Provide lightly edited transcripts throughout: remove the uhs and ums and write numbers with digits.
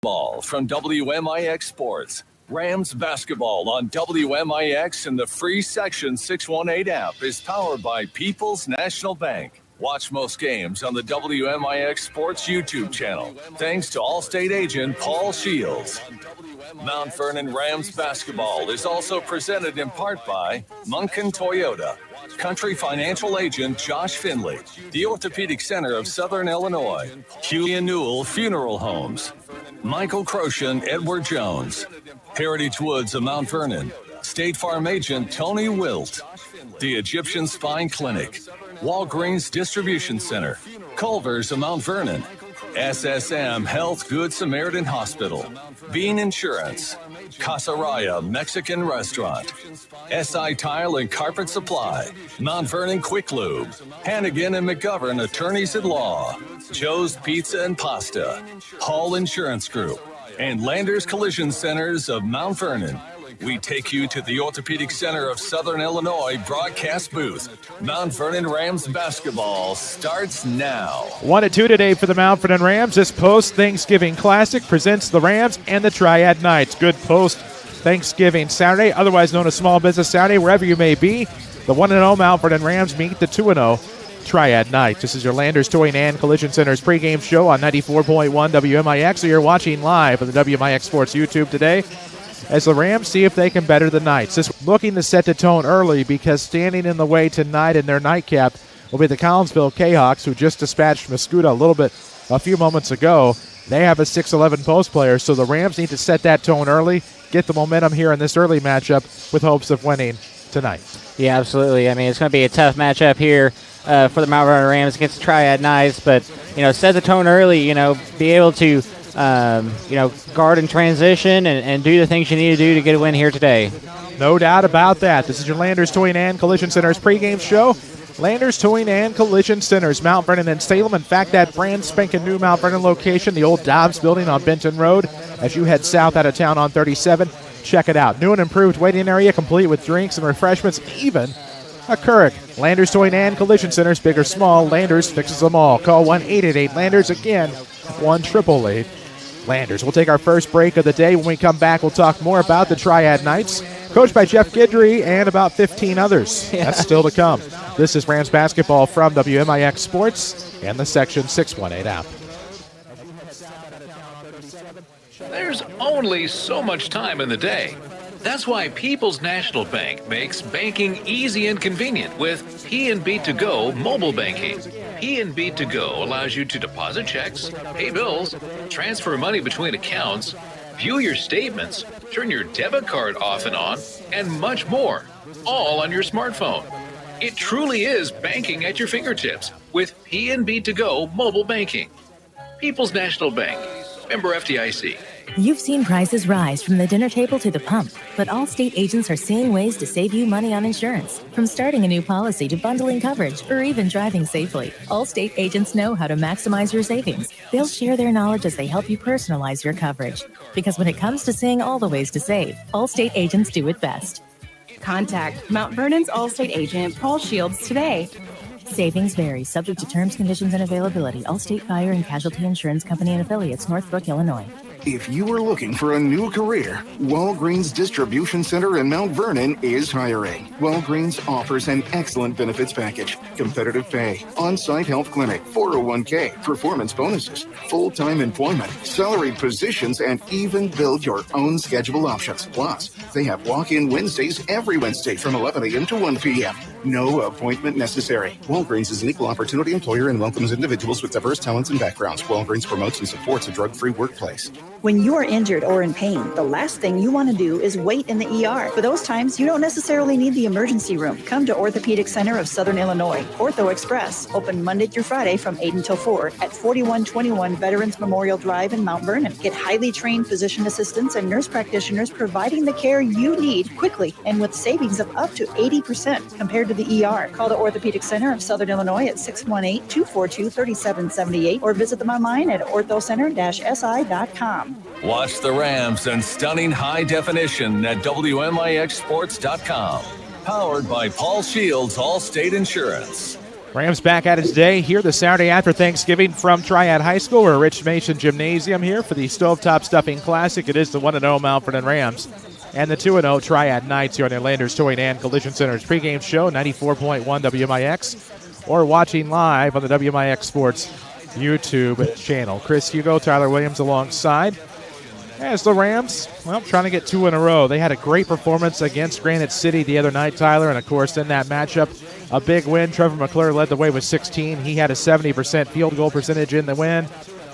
Ball from WMIX Sports. Rams basketball on WMIX and the free Section 618 app is powered by People's National Bank. Watch most games on the WMIX Sports YouTube channel. Thanks to Allstate agent Paul Shields. Mount Vernon Rams basketball is also presented in part by Munkin Toyota, Country Financial Agent Josh Finley, the Orthopedic Center of Southern Illinois, Hughley & Newell Funeral Homes, Michael Croshan, Edward Jones, Heritage Woods of Mount Vernon, State Farm Agent Tony Wilt, the Egyptian Spine Clinic, Walgreens Distribution Center, Culver's of Mount Vernon, SSM Health Good Samaritan Hospital, Bean Insurance, Casaraya Mexican Restaurant, SI Tile and Carpet Supply, Mount Vernon Quick Lube, Hannigan and McGovern Attorneys at Law, Joe's Pizza and Pasta, Hall Insurance Group, and Landers Collision Centers of Mount Vernon. We take you to the Orthopedic Center of Southern Illinois broadcast booth. Mount Vernon Rams basketball starts now. 1-2 today for the Mount Vernon Rams. This post-Thanksgiving Classic presents the Rams and the Triad Knights. Good post-Thanksgiving Saturday, otherwise known as Small Business Saturday, wherever you may be. The 1-0 Mount Vernon Rams meet the 2-0 Triad Knights. This is your Landers Towing and Collision Center's pregame show on 94.1 WMIX. So you're watching live on the WMIX Sports YouTube today, as the Rams see if they can better the Knights. Just looking to set the tone early, because standing in the way tonight in their nightcap will be the Collinsville Jayhawks, who just dispatched Mascoutah a few moments ago. They have a 6'11 post player, so the Rams need to set that tone early, get the momentum here in this early matchup with hopes of winning tonight. Yeah, absolutely. I mean, it's going to be a tough matchup here for the Mount Vernon Rams against the Triad Knights, but, set the tone early, be able to guard in transition and do the things you need to do to get a win here today. No doubt about that. This is your Landers Towing and Collision Center's pregame show. Landers Towing and Collision Centers, Mount Vernon and Salem. In fact, that brand spanking new Mount Vernon location, the old Dobbs building on Benton Road, as you head south out of town on 37. Check it out. New and improved waiting area, complete with drinks and refreshments, even a Keurig. Landers Towing and Collision Centers, big or small, Landers fixes them all. Call 1-888-LANDERS. Again, 1-888 Landers. We'll take our first break of the day. When we come back, we'll talk more about the Triad Knights, coached by Jeff Guidry, and about 15 others. Yeah. That's still to come. This is Rams basketball from WMIX Sports and the Section 618 app. There's only so much time in the day. That's why People's National Bank makes banking easy and convenient with P&B To Go mobile banking. P&B To Go allows you to deposit checks, pay bills, transfer money between accounts, view your statements, turn your debit card off and on, and much more, all on your smartphone. It truly is banking at your fingertips with P&B To Go mobile banking. People's National Bank, member FDIC. You've seen prices rise from the dinner table to the pump, but Allstate agents are seeing ways to save you money on insurance. From starting a new policy to bundling coverage or even driving safely, Allstate agents know how to maximize your savings. They'll share their knowledge as they help you personalize your coverage. Because when it comes to seeing all the ways to save, Allstate agents do it best. Contact Mount Vernon's Allstate agent, Paul Shields, today. Savings vary, subject to terms, conditions, and availability. Allstate Fire and Casualty Insurance Company and Affiliates, Northbrook, Illinois. If you are looking for a new career, Walgreens Distribution Center in Mount Vernon is hiring. Walgreens offers an excellent benefits package, competitive pay, on-site health clinic, 401k, performance bonuses, full-time employment, salaried positions, and even build your own schedule options. Plus, they have walk-in Wednesdays every Wednesday from 11 a.m. to 1 p.m. No appointment necessary. Walgreens is an equal opportunity employer and welcomes individuals with diverse talents and backgrounds. Walgreens promotes and supports a drug-free workplace. When you are injured or in pain, the last thing you want to do is wait in the ER. For those times, you don't necessarily need the emergency room. Come to Orthopedic Center of Southern Illinois, Ortho Express, open Monday through Friday from 8 until 4 at 4121 Veterans Memorial Drive in Mount Vernon. Get highly trained physician assistants and nurse practitioners providing the care you need quickly and with savings of up to 80% compared to the ER. Call the Orthopedic Center of Southern Illinois at 618-242-3778 or visit them online at orthocenter-si.com. Watch the Rams in stunning high definition at WMIXsports.com. Powered by Paul Shields Allstate Insurance. Rams back at it today here the Saturday after Thanksgiving from Triad High School. We're at Rich Mason Gymnasium here for the Stovetop Stuffing Classic. It is the 1-0 Mount Vernon Rams and the 2-0 Triad Knights here on the Landers Towing and Collision Center's pregame show, 94.1 WMIX, or watching live on the WMIX Sports YouTube channel. Chris Hugo, Tyler Williams alongside. As the Rams, trying to get 2 in a row. They had a great performance against Granite City the other night, Tyler, and of course in that matchup, a big win. Trevor McClure led the way with 16. He had a 70% field goal percentage in the win,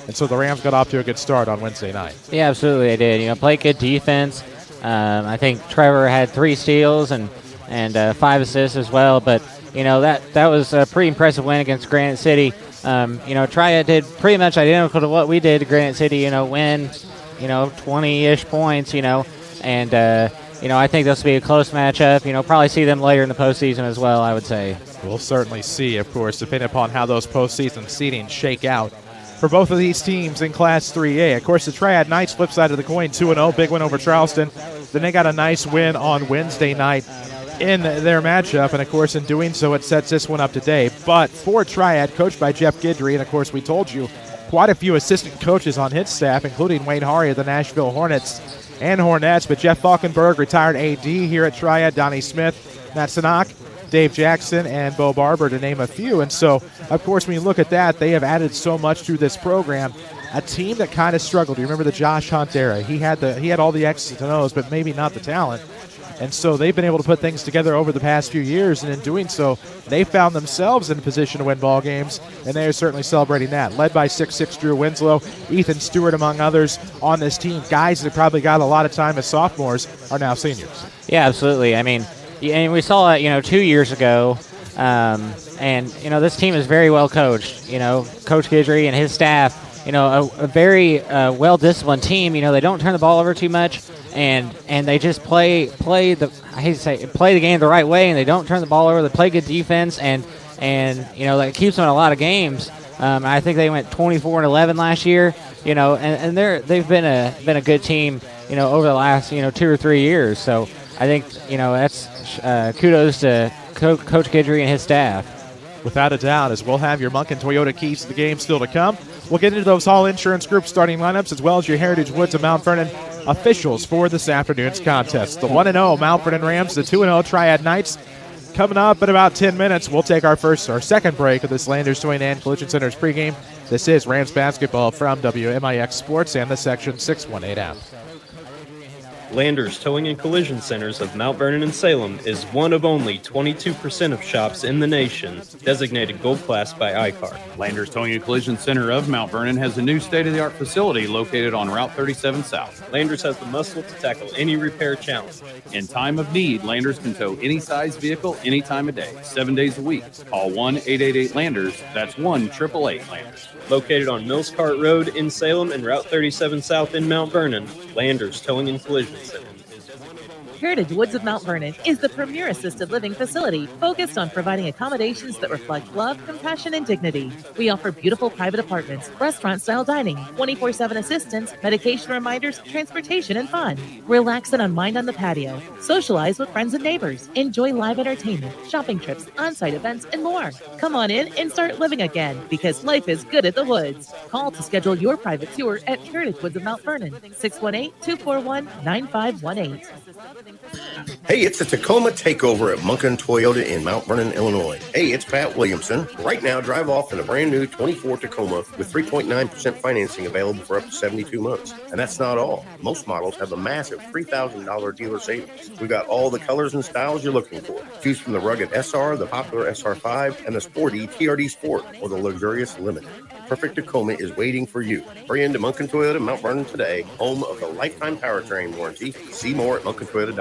and so the Rams got off to a good start on Wednesday night. Yeah, absolutely they did. Played good defense. I think Trevor had 3 steals and 5 assists as well, but that was a pretty impressive win against Granite City. Triad did pretty much identical to what we did to Granite City, win 20-ish points, and I think this will be a close matchup. Probably see them later in the postseason as well, I would say. We'll certainly see, of course, depending upon how those postseason seedings shake out for both of these teams in Class 3A. Of course, the Triad Knights, flip side of the coin, 2-0, big win over Charleston. Then they got a nice win on Wednesday night in their matchup, and of course, in doing so, it sets this one up today. But for Triad, coached by Jeff Guidry, and of course, we told you, quite a few assistant coaches on his staff, including Wayne Hari of the Nashville Hornets and Hornets, but Jeff Falkenberg, retired AD here at Triad, Donnie Smith, Matt Sanak, Dave Jackson, and Bo Barber, to name a few. And so, of course, when you look at that, they have added so much to this program. A team that kind of struggled. You remember the Josh Hunt era. He had all the X's and O's, but maybe not the talent. And so they've been able to put things together over the past few years, and in doing so, they found themselves in a position to win ball games, and they are certainly celebrating that. Led by 6'6" Drew Winslow, Ethan Stewart, among others, on this team. Guys that probably got a lot of time as sophomores are now seniors. Yeah, absolutely. I mean, and we saw it, 2 years ago, and this team is very well coached. Coach Guidry and his staff. A very well-disciplined team. They don't turn the ball over too much, and they just play the game the right way, and they don't turn the ball over. They play good defense, and that keeps them in a lot of games. I think they went 24-11 last year. And they've been a good team. Over the last 2 or 3 years. So I think that's kudos to Coach Guidry and his staff. Without a doubt, as we'll have your Munkin Toyota keys to the game still to come. We'll get into those Hall Insurance Group starting lineups as well as your Heritage Woods of Mount Vernon officials for this afternoon's contest. The 1-0 Mount Vernon Rams, the 2-0 Triad Knights. Coming up in about 10 minutes, we'll take our second break of this Landers Towing and Collision Center's pregame. This is Rams basketball from WMIX Sports and the Section 618 app. Landers Towing and Collision Centers of Mount Vernon and Salem is one of only 22% of shops in the nation designated Gold Class by ICAR. Landers Towing and Collision Center of Mount Vernon has a new state-of-the-art facility located on Route 37 South. Landers has the muscle to tackle any repair challenge. In time of need, Landers can tow any size vehicle, any time of day, 7 days a week. Call 1-888-LANDERS. That's 1-888-LANDERS. Located on Mills Cart Road in Salem and Route 37 South in Mount Vernon, Landers Towing and Collision Center. Heritage Woods of Mount Vernon is the premier assisted living facility focused on providing accommodations that reflect love, compassion, and dignity. We offer beautiful private apartments, restaurant-style dining, 24/7 assistance, medication reminders, transportation, and fun. Relax and unwind on the patio. Socialize with friends and neighbors. Enjoy live entertainment, shopping trips, on-site events, and more. Come on in and start living again because life is good at the Woods. Call to schedule your private tour at Heritage Woods of Mount Vernon, 618-241-9518. Hey, it's the Tacoma Takeover at Munkin Toyota in Mount Vernon, Illinois. Hey, it's Pat Williamson. Right now, drive off in a brand new 24 Tacoma with 3.9% financing available for up to 72 months. And that's not all. Most models have a massive $3,000 dealer savings. We've got all the colors and styles you're looking for. Choose from the rugged SR, the popular SR5, and the sporty TRD Sport, or the luxurious Limited. Perfect Tacoma is waiting for you. Hurry into Munkin Toyota Mount Vernon today, home of the lifetime powertrain warranty. See more at munkintoyota.com.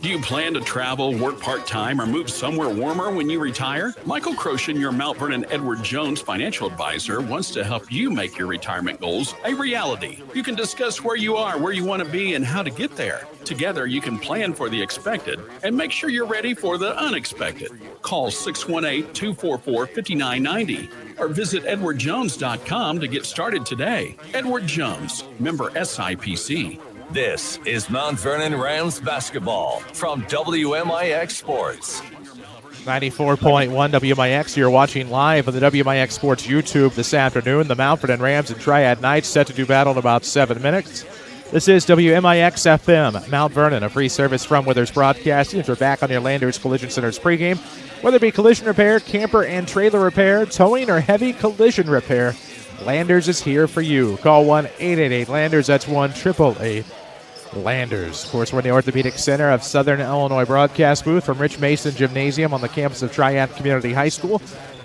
Do you plan to travel, work part-time, or move somewhere warmer when you retire? Michael Croshan, your Mount Vernon Edward Jones financial advisor, wants to help you make your retirement goals a reality. You can discuss where you are, where you want to be, and how to get there. Together, you can plan for the expected and make sure you're ready for the unexpected. Call 618-244-5990 or visit edwardjones.com to get started today. Edward Jones, member SIPC. This is Mount Vernon Rams basketball from WMIX Sports. 94.1 WMIX. You're watching live on the WMIX Sports YouTube this afternoon. The Mount Vernon Rams and Triad Knights set to do battle in about 7 minutes. This is WMIX FM, Mount Vernon, a free service from Withers Broadcasting. If you're back on your Landers Collision Center's pregame, whether it be collision repair, camper and trailer repair, towing, or heavy collision repair, Landers is here for you. Call 1-888-LANDERS. That's 1-888-LANDERS. Of course, we're in the Orthopedic Center of Southern Illinois broadcast booth from Rich Mason Gymnasium on the campus of Triad Community High School.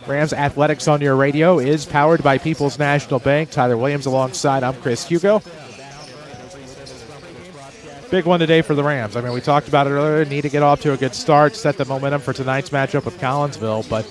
Rams Athletics on your radio is powered by People's National Bank. Tyler Williams alongside. I'm Chris Hugo. Big one today for the Rams. I mean, we talked about it earlier. Need to get off to a good start, set the momentum for tonight's matchup with Collinsville. But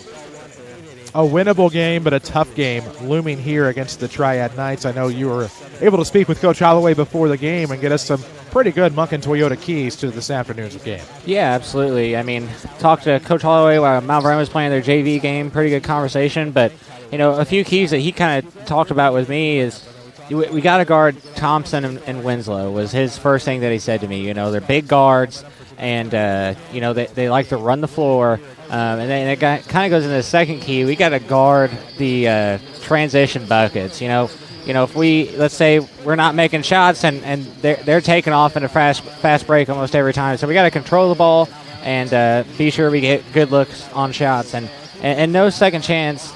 a winnable game, but a tough game looming here against the Triad Knights. I know you were able to speak with Coach Holloway before the game and get us some pretty good Munkin Toyota keys to this afternoon's game. Yeah, absolutely. I mean, talked to Coach Holloway while Mount Vernon was playing their JV game. Pretty good conversation. But, you know, a few keys that he kind of talked about with me is we got to guard Thompson and Winslow was his first thing that he said to me. You know, they're big guards, and, you know, they like to run the floor. And then it kind of goes into the second key. We got to guard the transition buckets. You know, if let's say we're not making shots and they're taking off in a fast break almost every time. So we got to control the ball and be sure we get good looks on shots and no second chance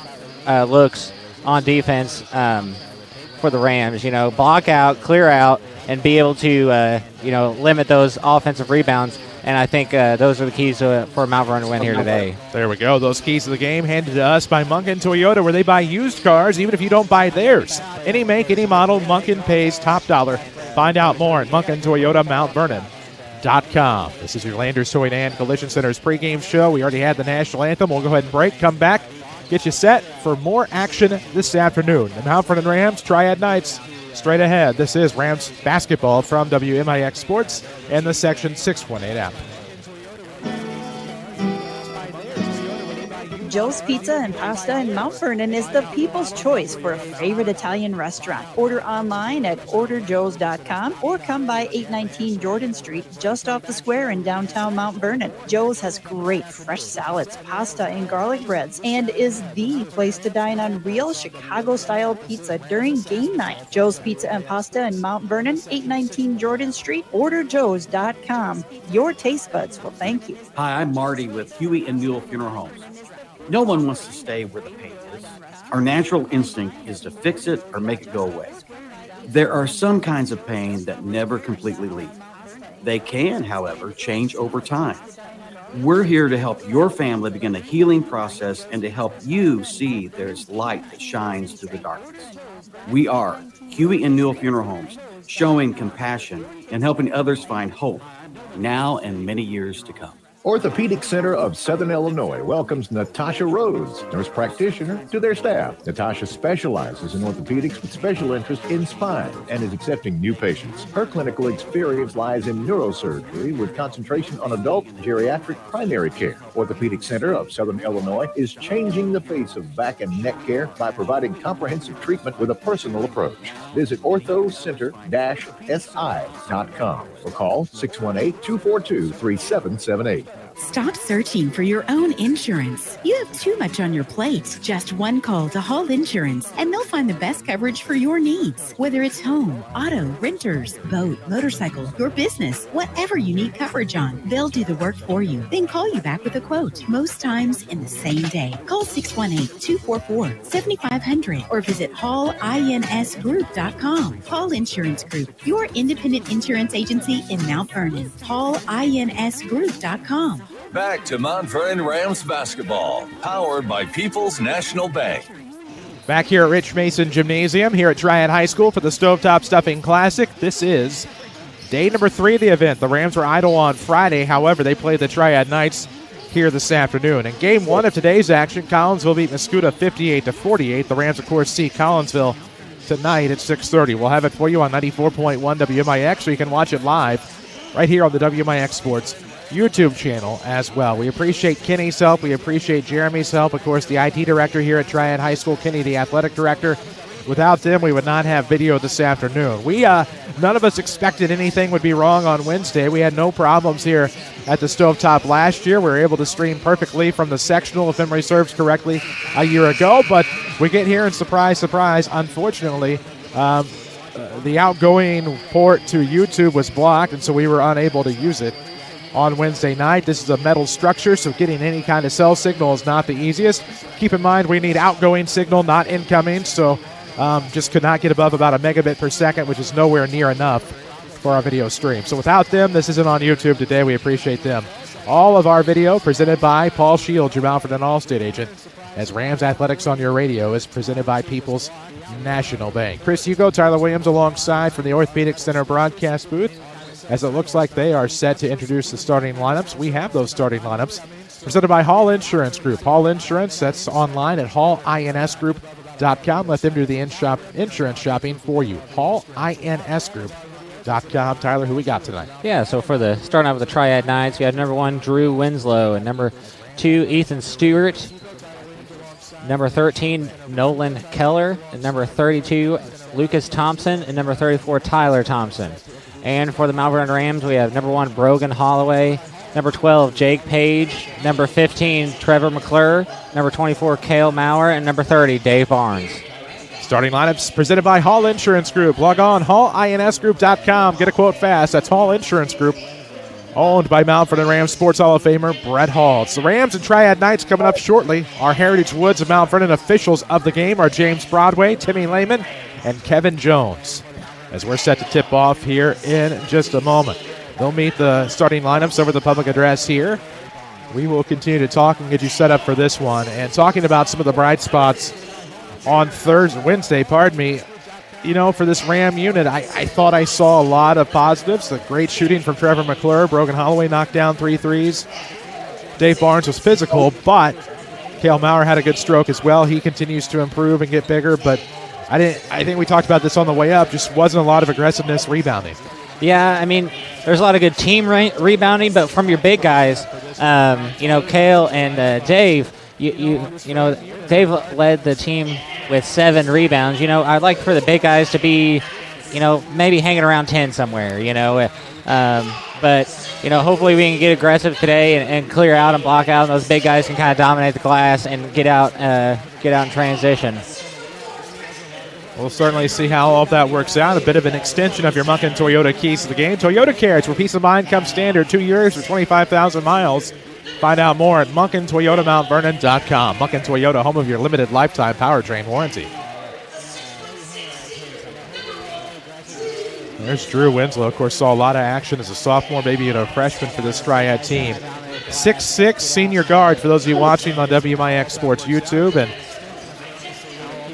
looks on defense for the Rams. You know, block out, clear out, and be able to limit those offensive rebounds. And I think those are the keys for Mount Vernon to win here today. There we go. Those keys to the game handed to us by Munkin Toyota, where they buy used cars even if you don't buy theirs. Any make, any model, Munkin pays top dollar. Find out more at MunkinToyotaMountVernon.com. This is your Landers Toy and Collision Center's pregame show. We already had the national anthem. We'll go ahead and break, come back, get you set for more action this afternoon. The Mount Vernon Rams, Triad Knights, straight ahead. This is Rams basketball from WMIX Sports and the Section 618 app. Joe's Pizza and Pasta in Mount Vernon is the people's choice for a favorite Italian restaurant. Order online at orderjoes.com or come by 819 Jordan Street, just off the square in downtown Mount Vernon. Joe's has great fresh salads, pasta, and garlic breads, and is the place to dine on real Chicago-style pizza during game night. Joe's Pizza and Pasta in Mount Vernon, 819 Jordan Street, orderjoes.com. Your taste buds will thank you. Hi, I'm Marty with Huey and Newell Funeral Homes. No one wants to stay where the pain is. Our natural instinct is to fix it or make it go away. There are some kinds of pain that never completely leave. They can, however, change over time. We're here to help your family begin a healing process and to help you see there's light that shines through the darkness. We are Huey and Newell Funeral Homes, showing compassion and helping others find hope now and many years to come. Orthopedic Center of Southern Illinois welcomes Natasha Rhodes, nurse practitioner, to their staff. Natasha specializes in orthopedics with special interest in spine and is accepting new patients. Her clinical experience lies in neurosurgery with concentration on adult geriatric primary care. Orthopedic Center of Southern Illinois is changing the face of back and neck care by providing comprehensive treatment with a personal approach. Visit orthocenter-si.com or call 618-242-3778. Stop searching for your own insurance. You have too much on your plate. Just one call to Hall Insurance, and they'll find the best coverage for your needs. Whether it's home, auto, renters, boat, motorcycle, your business, whatever you need coverage on, they'll do the work for you. Then call you back with a quote, most times in the same day. Call 618-244-7500 or visit HallInsGroup.com. Hall Insurance Group, your independent insurance agency in Mount Vernon. HallInsGroup.com. Back to Mount Vernon Rams basketball, powered by People's National Bank. Back here at Rich Mason Gymnasium, here at Triad High School for the Stovetop Stuffing Classic. This is day number 3 of the event. The Rams were idle on Friday. However, they played the Triad Knights here this afternoon. In game 1 of today's action, Collinsville beat Mascoutah 58-48. The Rams, of course, see Collinsville tonight at 6:30. We'll have it for you on 94.1 WMIX, so you can watch it live right here on the WMIX Sports YouTube channel as well. We appreciate Kenny's help. We appreciate Jeremy's help. Of course, the IT director here at Triad High School, Kenny, the athletic director. Without them, we would not have video this afternoon. We None of us expected anything would be wrong on Wednesday. We had no problems here at the Stovetop last year. We were able to stream perfectly from the sectional, if memory serves correctly, a year ago. But we get here and surprise, surprise, unfortunately, the outgoing port to YouTube was blocked, and so we were unable to use it on Wednesday night. This is a metal structure, so getting any kind of cell signal is not the easiest. Keep in mind we need outgoing signal, not incoming, so just could not get above about a megabit per second, which is nowhere near enough for our video stream. So without them, this isn't on YouTube today. We appreciate them. All of our video presented by Paul Shields, your Mount Vernon Allstate agent, as Rams Athletics on your radio is presented by People's National Bank. Chris Hugo, Tyler Williams alongside from the Orthopedic Center broadcast booth, as it looks like they are set to introduce the starting lineups. We have those starting lineups presented by Hall Insurance Group. Hall Insurance, that's online at hallinsgroup.com. Let them do the insurance shopping for you. hallinsgroup.com. Tyler, who we got tonight? Yeah, so for the starting out with the Triad Knights, we have number 1, Drew Winslow, and number 2, Ethan Stewart, number 13, Nolan Keller, and number 32, Lucas Thompson, and number 34, Tyler Thompson. And for the Mount Vernon Rams, we have number 1, Brogan Holloway, number 12, Jake Page, number 15, Trevor McClure, number 24, Cale Maurer, and number 30, Dave Barnes. Starting lineups presented by Hall Insurance Group. Log on, hallinsgroup.com. Get a quote fast. That's Hall Insurance Group, owned by Mount Vernon Rams Sports Hall of Famer Brett Hall. It's the Rams and Triad Knights coming up shortly. Our Heritage Woods of Mount Vernon officials of the game are James Broadway, Timmy Lehman, and Kevin Jones, as we're set to tip off here in just a moment. They'll meet the starting lineups over the public address here. We will continue to talk and get you set up for this one. And talking about some of the bright spots on Wednesday, you know, for this Ram unit, I thought I saw a lot of positives. The great shooting from Trevor McClure. Brogan Holloway knocked down 3 threes. Dave Barnes was physical, but Cale Maurer had a good stroke as well. He continues to improve and get bigger, but I think we talked about this on the way up. Just wasn't a lot of aggressiveness rebounding. Yeah, I mean, there's a lot of good team rebounding, but from your big guys, Cale and Dave, you know, Dave led the team with 7 rebounds. You know, I'd like for the big guys to be, you know, maybe hanging around 10 somewhere, you know. But, you know, hopefully we can get aggressive today and clear out and block out, and those big guys can kind of dominate the glass and get out in transition. We'll certainly see how all of that works out. A bit of an extension of your Munkin Toyota keys to the game. Toyota Carriage, where peace of mind comes standard. 2 years or 25,000 miles. Find out more at MunkinToyotaMountVernon.com. Munkin Toyota, home of your limited lifetime powertrain warranty. There's Drew Winslow. Of course, saw a lot of action as a sophomore, maybe a freshman for this Triad team. 6'6", senior guard for those of you watching on WMIX Sports YouTube, and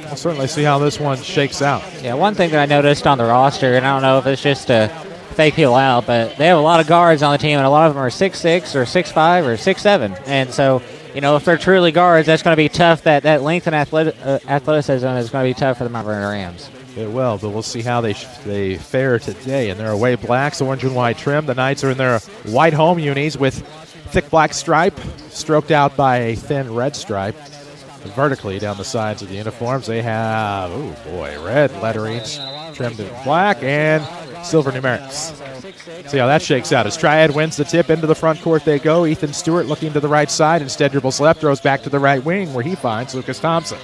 we'll certainly see how this one shakes out. Yeah, one thing that I noticed on the roster, and I don't know if it's just to fake people out, but they have a lot of guards on the team, and a lot of them are 6'6", or 6'5", or 6'7". And so, you know, if they're truly guards, that's going to be tough. That length and athleticism is going to be tough for the Mount Vernon Rams. It will, but we'll see how they fare today. And they're away blacks, orange and white trim. The Knights are in their white home unis with thick black stripe, stroked out by a thin red stripe vertically down the sides of the uniforms. They have, red letterings trimmed in black and silver numerics. See how that shakes out. As Triad wins the tip, into the front court they go. Ethan Stewart looking to the right side. Instead dribbles left, throws back to the right wing where he finds Lucas Thompson.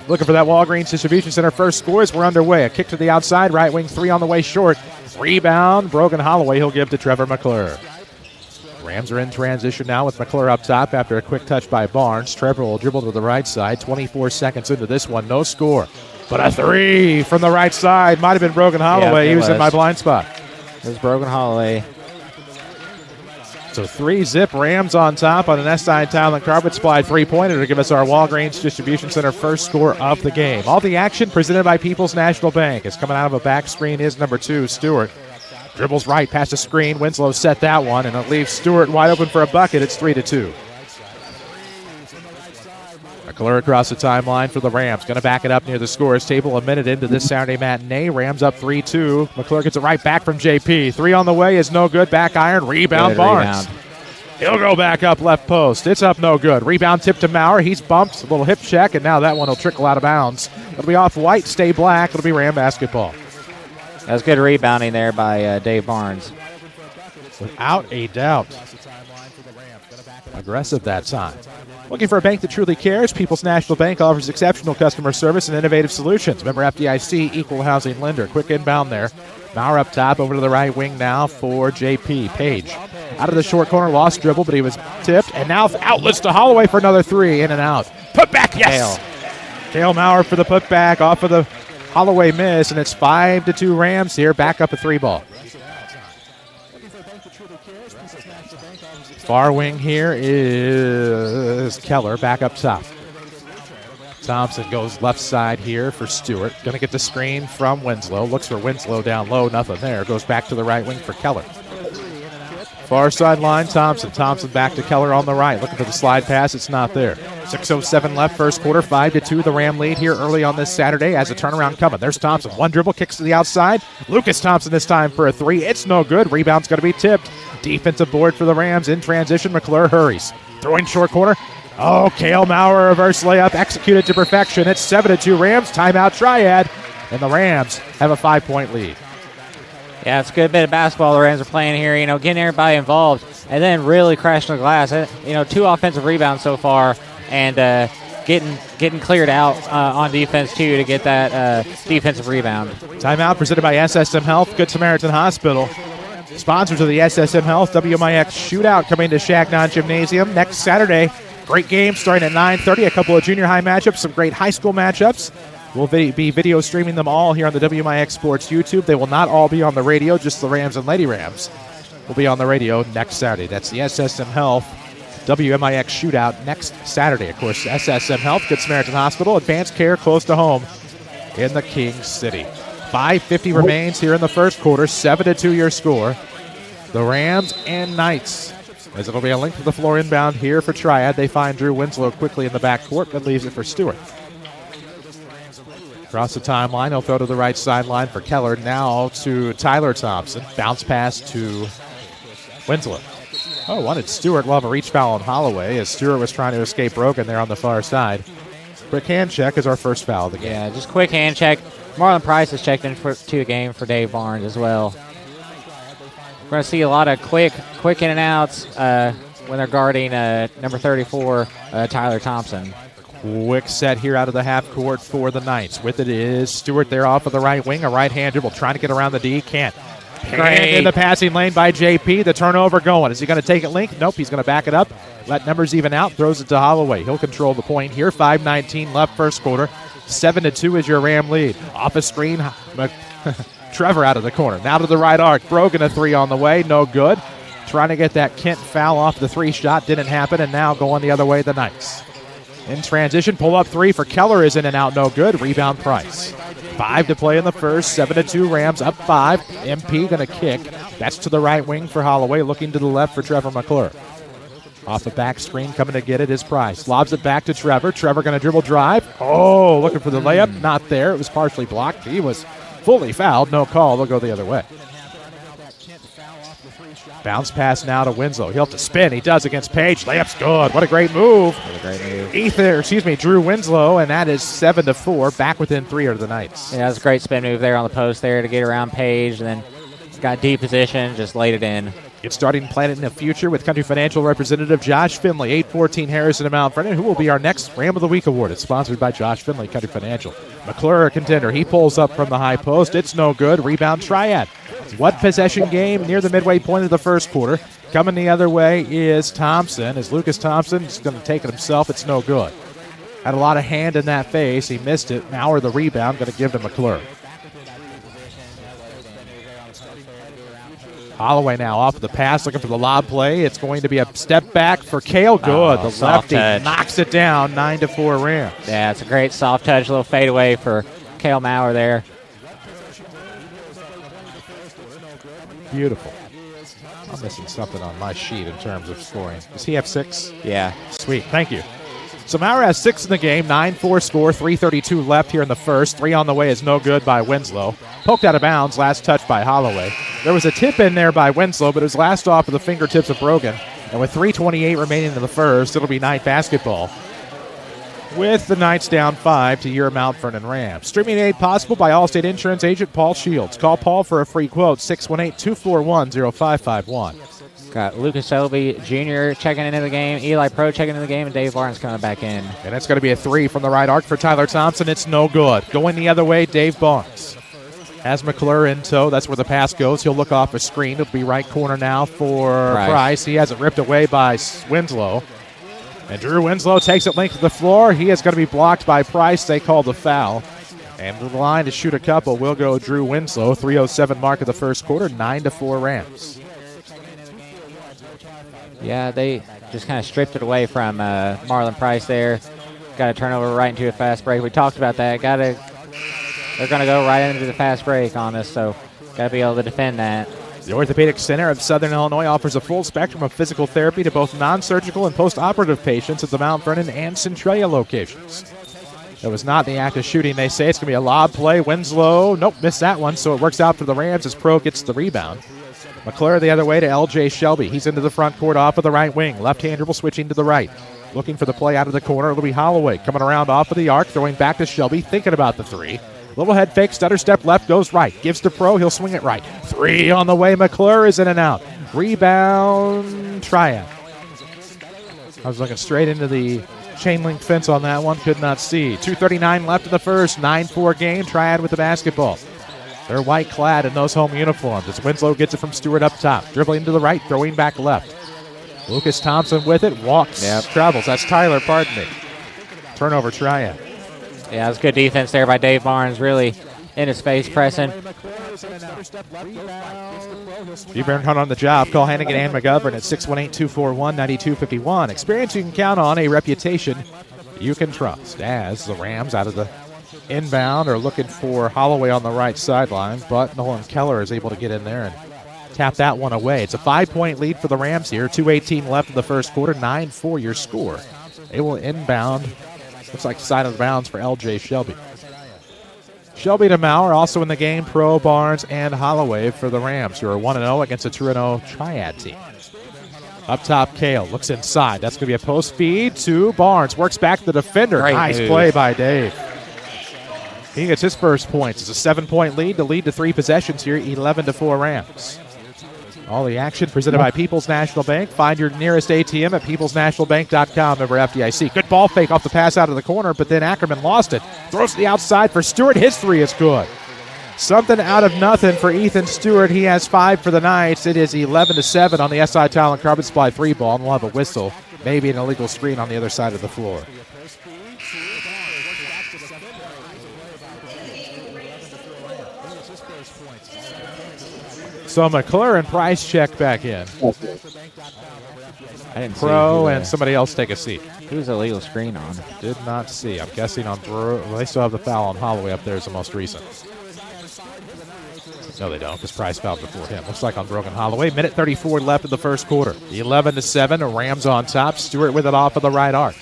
Looking for that Walgreens Distribution Center first score as we're underway. A kick to the outside, right wing 3 on the way short. Rebound, Brogan Holloway, he'll give to Trevor McClure. Rams are in transition now with McClure up top after a quick touch by Barnes. Trevor will dribble to the right side. 24 seconds into this one, no score. But a 3 from the right side. Might have been Brogan Holloway. Yeah, he was in my blind spot. It was Brogan Holloway. So 3-zip Rams on top on an SI Tile and Carpet Supply 3-pointer to give us our Walgreens Distribution Center first score of the game. All the action presented by People's National Bank. Is coming out of a back screen is number 2, Stewart. Dribbles right past the screen. Winslow set that one, and it leaves Stewart wide open for a bucket. It's 3-2. McClure across the timeline for the Rams. Going to back it up near the scorer's table a minute into this Saturday matinee. Rams up 3-2. McClure gets it right back from JP. 3 on the way is no good. Back iron. Rebound, Barnes. He'll go back up left post. It's up no good. Rebound tip to Maurer. He's bumped. A little hip check, and now that one will trickle out of bounds. It'll be off white, stay black. It'll be Ram basketball. That was good rebounding there by Dave Barnes. Without a doubt. Aggressive that time. Looking for a bank that truly cares? People's National Bank offers exceptional customer service and innovative solutions. Member FDIC, equal housing lender. Quick inbound there. Maurer up top, over to the right wing now for JP. Page out of the short corner, lost dribble, but he was tipped. And now outlets to Holloway for another three, in and out. Put back, yes! Kale Maurer for the putback off of the Holloway miss, and it's 5-2 Rams here. Back up a 3-ball. Far wing here is Keller back up top. Thompson goes left side here for Stewart. Going to get the screen from Winslow. Looks for Winslow down low. Nothing there. Goes back to the right wing for Keller. Far sideline, Thompson. Thompson back to Keller on the right. Looking for the slide pass. It's not there. 6:07 left first quarter. 5-2 the Ram lead here early on this Saturday as a turnaround coming. There's Thompson. One dribble, kicks to the outside. Lucas Thompson this time for a three. It's no good. Rebound's going to be tipped. Defensive board for the Rams in transition. McClure hurries. Throwing short corner. Oh, Kale Maurer reverse layup executed to perfection. It's 7-2 Rams. Timeout Triad. And the Rams have a 5-point lead. Yeah, it's a good bit of basketball the Rams are playing here, getting everybody involved and then really crashing the glass. 2 offensive rebounds so far and getting cleared out on defense, too, to get that defensive rebound. Timeout presented by SSM Health, Good Samaritan Hospital. Sponsors of the SSM Health WMIX Shootout coming to Shagnon Gymnasium next Saturday. Great game starting at 9:30. A couple of junior high matchups, some great high school matchups. We'll be video streaming them all here on the WMIX Sports YouTube. They will not all be on the radio, just the Rams and Lady Rams will be on the radio next Saturday. That's the SSM Health WMIX Shootout next Saturday. Of course, SSM Health, Good Samaritan Hospital, advanced care close to home in the King City. 5:50 remains here in the first quarter. 7-2 your score. The Rams and Knights, as it'll be a link to the floor inbound here for Triad. They find Drew Winslow quickly in the backcourt, but leaves it for Stewart. Across the timeline, he'll throw to the right sideline for Keller. Now to Tyler Thompson. Bounce pass to Winslow. Oh, wanted Stewart. We'll have a reach foul on Holloway as Stewart was trying to escape Brogan there on the far side. Quick hand check is our first foul of the game. Yeah, just quick hand check. Marlon Price has checked in to a game for Dave Barnes as well. We're going to see a lot of quick in and outs when they're guarding number 34, Tyler Thompson. Quick set here out of the half court for the Knights. With it is Stewart there off of the right wing. A right-hand dribble trying to get around the D. Can't. And in the passing lane by JP. The turnover going. Is he going to take it link? Nope. He's going to back it up. Let numbers even out. Throws it to Holloway. He'll control the point here. 5:19 left first quarter. 7-2 is your Ram lead. Off a screen. Trevor out of the corner. Now to the right arc. Brogan a three on the way. No good. Trying to get that Kent foul off the three shot. Didn't happen. And now going the other way, the Knights. In transition, pull-up three for Keller is in and out, no good. Rebound Price. 5 to play in the first. 7-2 Rams, up 5. MP going to kick. That's to the right wing for Holloway, looking to the left for Trevor McClure. Off the back screen, coming to get it is Price. Lobs it back to Trevor. Trevor going to dribble drive. Oh, looking for the layup. Not there. It was partially blocked. He was fully fouled. No call. They'll go the other way. Bounce pass now to Winslow. He'll have to spin. He does against Page. Layup's good. What a great move. Drew Winslow, and that is 7-4. Back within 3 are the Knights. Yeah, that's a great spin move there on the post there to get around Page, and then got deep position, just laid it in. Get starting planning in the future with Country Financial representative Josh Finley, 814 Harrison and Mount Vernon, who will be our next Ram of the Week award. It's sponsored by Josh Finley, Country Financial. McClure, a contender. He pulls up from the high post. It's no good. Rebound Triad. What possession game near the midway point of the first quarter. Coming the other way is Thompson. As Lucas Thompson is going to take it himself. It's no good. Had a lot of hand in that face. He missed it. Maurer the rebound. Going to give to McClure. Holloway now off of the pass, looking for the lob play. It's going to be a step back for Kale. Good. The lefty knocks it down. 9-4 Rams. Yeah, it's a great soft touch, little fadeaway for Kale Maurer there. Beautiful. I'm missing something on my sheet in terms of scoring. Does he have 6? Yeah. Sweet. Thank you. So Maurer has 6 in the game, 9-4 score, 3:32 left here in the first. 3 on the way is no good by Winslow. Poked out of bounds, last touch by Holloway. There was a tip in there by Winslow, but it was last off of the fingertips of Brogan. And with 3:28 remaining in the first, it'll be Knight basketball. with the Knights down 5 to your Mount Vernon Rams. Streaming aid possible by Allstate Insurance agent Paul Shields. Call Paul for a free quote, 618-241-0551. Got Lucas Selby Jr. checking into the game, Eli Pro checking into the game, and Dave Barnes coming back in. And it's going to be a 3 from the right arc for Tyler Thompson. It's no good. Going the other way, Dave Barnes. Has McClure in tow. That's where the pass goes. He'll look off a screen. It'll be right corner now for Price. He has it ripped away by Winslow. And Drew Winslow takes it length to the floor. He is going to be blocked by Price. They call the foul. And to the line to shoot a couple will go Drew Winslow. 3:07 mark of the first quarter, 9-4 Rams. Yeah, they just kind of stripped it away from Marlon Price there. Got a turnover right into a fast break. We talked about that. They're going to go right into the fast break on us, so got to be able to defend that. The Orthopedic Center of Southern Illinois offers a full spectrum of physical therapy to both non-surgical and post-operative patients at the Mount Vernon and Centralia locations. It was not the act of shooting, they say. It's going to be a lob play. Winslow, missed that one, so it works out for the Rams as Pro gets the rebound. McClure the other way to L.J. Shelby. He's into the front court off of the right wing. Left-hand dribble switching to the right. Looking for the play out of the corner. Louis Holloway coming around off of the arc, throwing back to Shelby, thinking about the 3. Little head fake, stutter step left, goes right. Gives to Pro, he'll swing it right. 3 on the way, McClure is in and out. Rebound, Triad. I was looking straight into the chain link fence on that one, could not see. 2:39 left in the first, 9-4 game, Triad with the basketball. They're white clad in those home uniforms as Winslow gets it from Stewart up top. Dribbling to the right, throwing back left. Lucas Thompson with it, walks, travels. That's Tyler, pardon me. Turnover, Triad. Yeah, it was good defense there by Dave Barnes, really in his face pressing. Steve Hunt on the job. Call Hannigan and McGovern at 618-241-9251. Experience you can count on, a reputation you can trust. As the Rams out of the inbound are looking for Holloway on the right sideline, but Nolan Keller is able to get in there and tap that one away. It's a 5-point lead for the Rams here. 2:18 left in the first quarter, 9-4 your score. They will inbound. Looks like side of the bounds for L.J. Shelby. Shelby to Maurer also in the game. Pro, Barnes, and Holloway for the Rams, who are 1-0 against a 2-0 Triad team. Up top, Kale looks inside. That's going to be a post feed to Barnes. Works back to the defender. Nice play by Dave. He gets his first points. It's a 7-point lead to lead to 3 possessions here, 11-4 Rams. All the action presented by People's National Bank. Find your nearest ATM at peoplesnationalbank.com. Member FDIC. Good ball fake off the pass out of the corner, but then Ackerman lost it. Throws to the outside for Stewart. His 3 is good. Something out of nothing for Ethan Stewart. He has 5 for the Knights. It is 11-7 on the SI Tile and Carpet Supply 3 ball, and we'll have a whistle. Maybe an illegal screen on the other side of the floor. So McClure and Price check back in. I didn't see Pro and somebody else take a seat. Who's the legal screen on? Did not see. I'm guessing on they still have the foul on Holloway up there as the most recent. No, they don't, because Price fouled before him. Looks like on Brogan Holloway. Minute 34 left in the first quarter. 11-7. Rams on top. Stewart with it off of the right arc.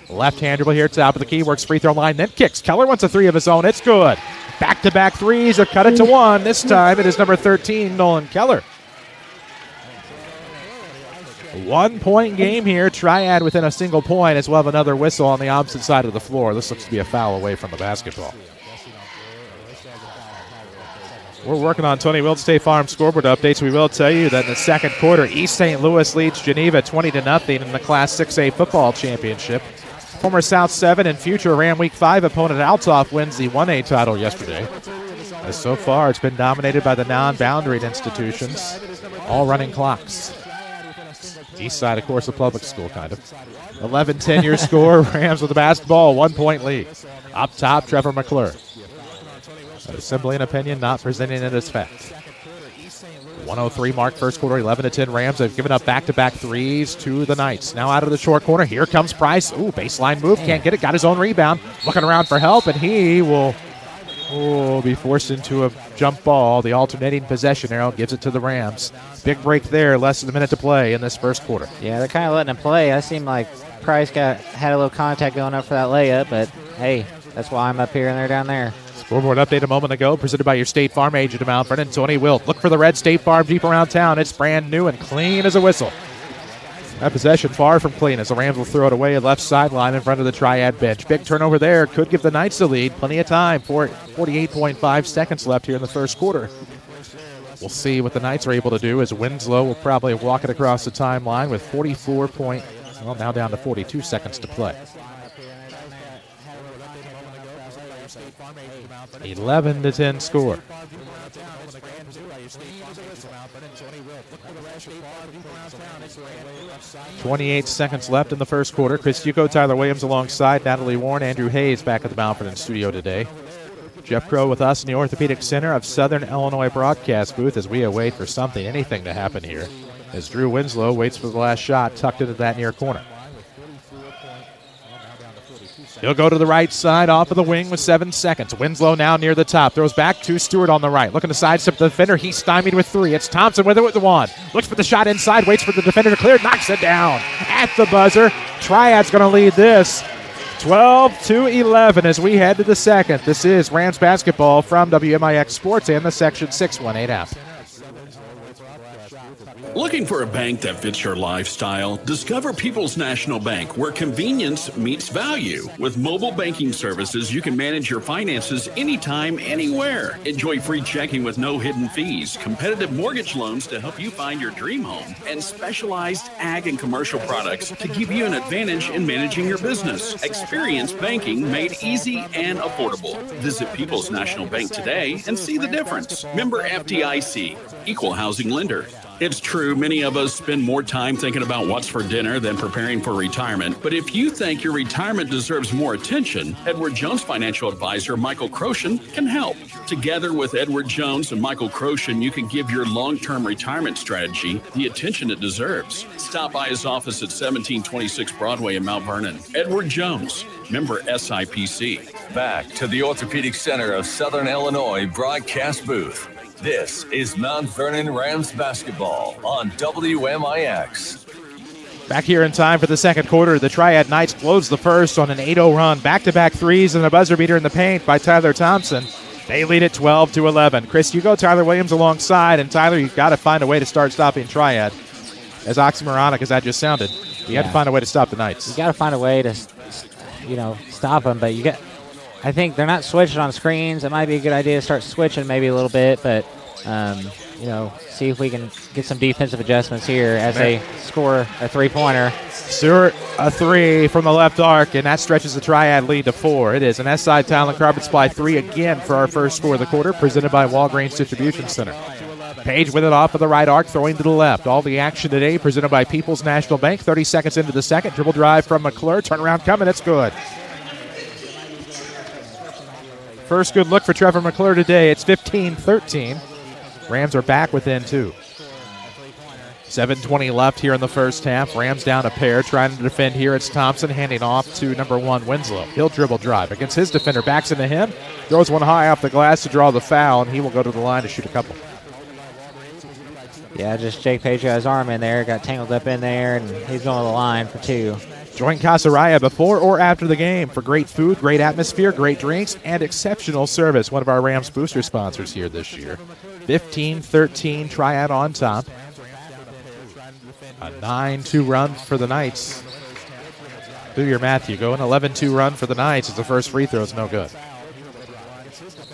Left-hand dribble here, top of the key. Works free throw line, then kicks. Keller wants a 3 of his own. It's good. Back-to-back threes or cut it to 1. This time it is number 13, Nolan Keller. 1-point game here. Triad within a single point as we'll have another whistle on the opposite side of the floor. This looks to be a foul away from the basketball. We're working on Tony Wilt State Farm scoreboard updates. We will tell you that in the second quarter, East St. Louis leads Geneva 20-0 in the Class 6A football championship. Former South 7 and future Ram Week 5 opponent Althoff wins the 1A title yesterday. As so far, it's been dominated by the non-boundaried institutions, all running clocks. East side, of course, a public school, kind of. 11-10 your score. Rams with the basketball, 1-point lead. Up top, Trevor McClure. Simply an opinion, not presenting it as fact. 103 mark first quarter, 11-10 Rams. They've given up back-to-back threes to the Knights. Now out of the short corner, here comes Price. Ooh, baseline move, can't get it, got his own rebound. Looking around for help, and he will be forced into a jump ball. The alternating possession arrow gives it to the Rams. Big break there, less than a minute to play in this first quarter. Yeah, they're kind of letting him play. That seemed like Price had a little contact going up for that layup, but hey, that's why I'm up here and they're down there. Scoreboard update a moment ago, presented by your State Farm agent of Mount Vernon, Tony Wilt. Look for the red State Farm Jeep around town. It's brand new and clean as a whistle. That possession far from clean as the Rams will throw it away left sideline in front of the Triad bench. Big turnover there. Could give the Knights the lead. Plenty of time. 48.5 seconds left here in the first quarter. We'll see what the Knights are able to do as Winslow will probably walk it across the timeline with now down to 42 seconds to play. 11-10 score. 28 seconds left in the first quarter. Chris Yuko, Tyler Williams alongside Natalie Warren, Andrew Hayes back at the Mount Vernon studio today. Jeff Crow with us in the Orthopedic Center of Southern Illinois broadcast booth as we await for anything to happen here. As Drew Winslow waits for the last shot tucked into that near corner. He'll go to the right side off of the wing with 7 seconds. Winslow now near the top. Throws back to Stewart on the right. Looking to sidestep the defender. He's stymied with 3. It's Thompson with it with the 1. Looks for the shot inside. Waits for the defender to clear. Knocks it down at the buzzer. Triad's going to lead this 12-11 as we head to the second. This is Rams basketball from WMIX Sports and the Section 618 app. Looking for a bank that fits your lifestyle? Discover People's National Bank, where convenience meets value. With mobile banking services, you can manage your finances anytime, anywhere. Enjoy free checking with no hidden fees, competitive mortgage loans to help you find your dream home, and specialized ag and commercial products to give you an advantage in managing your business. Experience banking made easy and affordable. Visit People's National Bank today and see the difference. Member FDIC, Equal Housing Lender. It's true, many of us spend more time thinking about what's for dinner than preparing for retirement. But if you think your retirement deserves more attention, Edward Jones financial advisor Michael Croshan can help. Together with Edward Jones and Michael Croshan, you can give your long-term retirement strategy the attention it deserves. Stop by his office at 1726 Broadway in Mount Vernon. Edward Jones, member SIPC. Back to the Orthopedic Center of Southern Illinois broadcast booth. This is Mount Vernon Rams basketball on WMIX. Back here in time for the second quarter, the Triad Knights close the first on an 8-0 run. Back-to-back threes and a buzzer beater in the paint by Tyler Thompson. They lead it 12-11. Chris Hugo, Tyler Williams alongside, and Tyler, you've got to find a way to start stopping Triad. As oxymoronic as that just sounded, you have to find a way to stop the Knights. You got to find a way to, stop them, but I think they're not switching on screens. It might be a good idea to start switching maybe a little bit, but, see if we can get some defensive adjustments here as they score a three-pointer. Stewart, a 3 from the left arc, and that stretches the Triad lead to 4. It is an S-Side Talent Carpet Supply 3 again for our first score of the quarter, presented by Walgreens Distribution Center. Page with it off of the right arc, throwing to the left. All the action today presented by People's National Bank. 30 seconds into the second. Dribble drive from McClure. Turnaround coming. It's good. First good look for Trevor McClure today. It's 15-13. Rams are back within 2. 7:20 left here in the first half. Rams down a pair. Trying to defend here. It's Thompson handing off to number 1, Winslow. He'll dribble drive against his defender. Backs into him. Throws one high off the glass to draw the foul, and he will go to the line to shoot a couple. Yeah, just Jake Page got his arm in there. Got tangled up in there, and he's going to the line for 2. Join Casaraya before or after the game for great food, great atmosphere, great drinks, and exceptional service. One of our Rams booster sponsors here this year. 15-13 Triad on top. A 9-2 run for the Knights. Do your math, Hugo. An 11-2 run for the Knights as the first free throw is no good.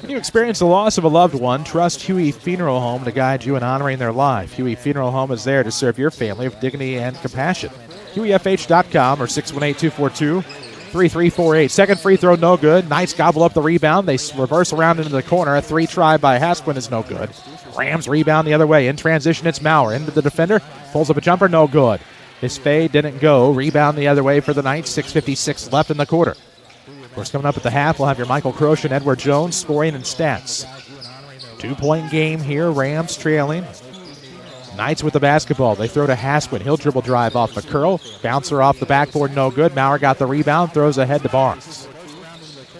When you experience the loss of a loved one, trust Huey Funeral Home to guide you in honoring their life. Huey Funeral Home is there to serve your family with dignity and compassion. HueyFH.com or 618-242-3348. Second free throw, no good. Knights gobble up the rebound. They reverse around into the corner. A 3 try by Hasquin is no good. Rams rebound the other way. In transition, it's Maurer. Into the defender. Pulls up a jumper, no good. His fade didn't go. Rebound the other way for the Knights. 6:56 left in the quarter. Of course, coming up at the half, we'll have your Michael Croce and Edward Jones scoring and stats. 2-point game here. Rams trailing. Knights with the basketball. They throw to Hasquin. He'll dribble drive off the curl. Bouncer off the backboard, no good. Maurer got the rebound. Throws ahead to Barnes.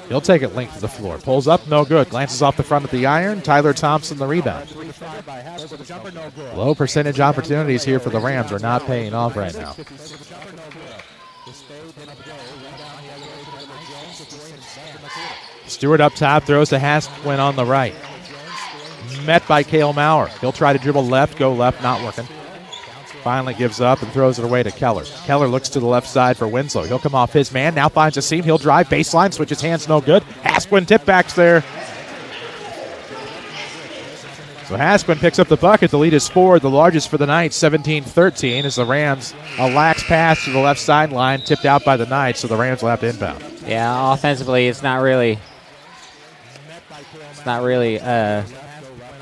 He'll take it length of the floor. Pulls up, no good. Glances off the front of the iron. Tyler Thompson the rebound. Low percentage opportunities here for the Rams are not paying off right now. Stewart up top, throws to Hasquin on the right. Met by Cale Maurer. He'll try to dribble left, go left, not working. Finally gives up and throws it away to Keller. Keller looks to the left side for Winslow. He'll come off his man. Now finds a seam. He'll drive baseline. Switches hands. No good. Hasquin tip backs there. So Hasquin picks up the bucket. The lead is 4, the largest for the Knights, 17-13, as the Rams, a lax pass to the left sideline, tipped out by the Knights, so the Rams will have to inbound. Yeah, offensively, it's not really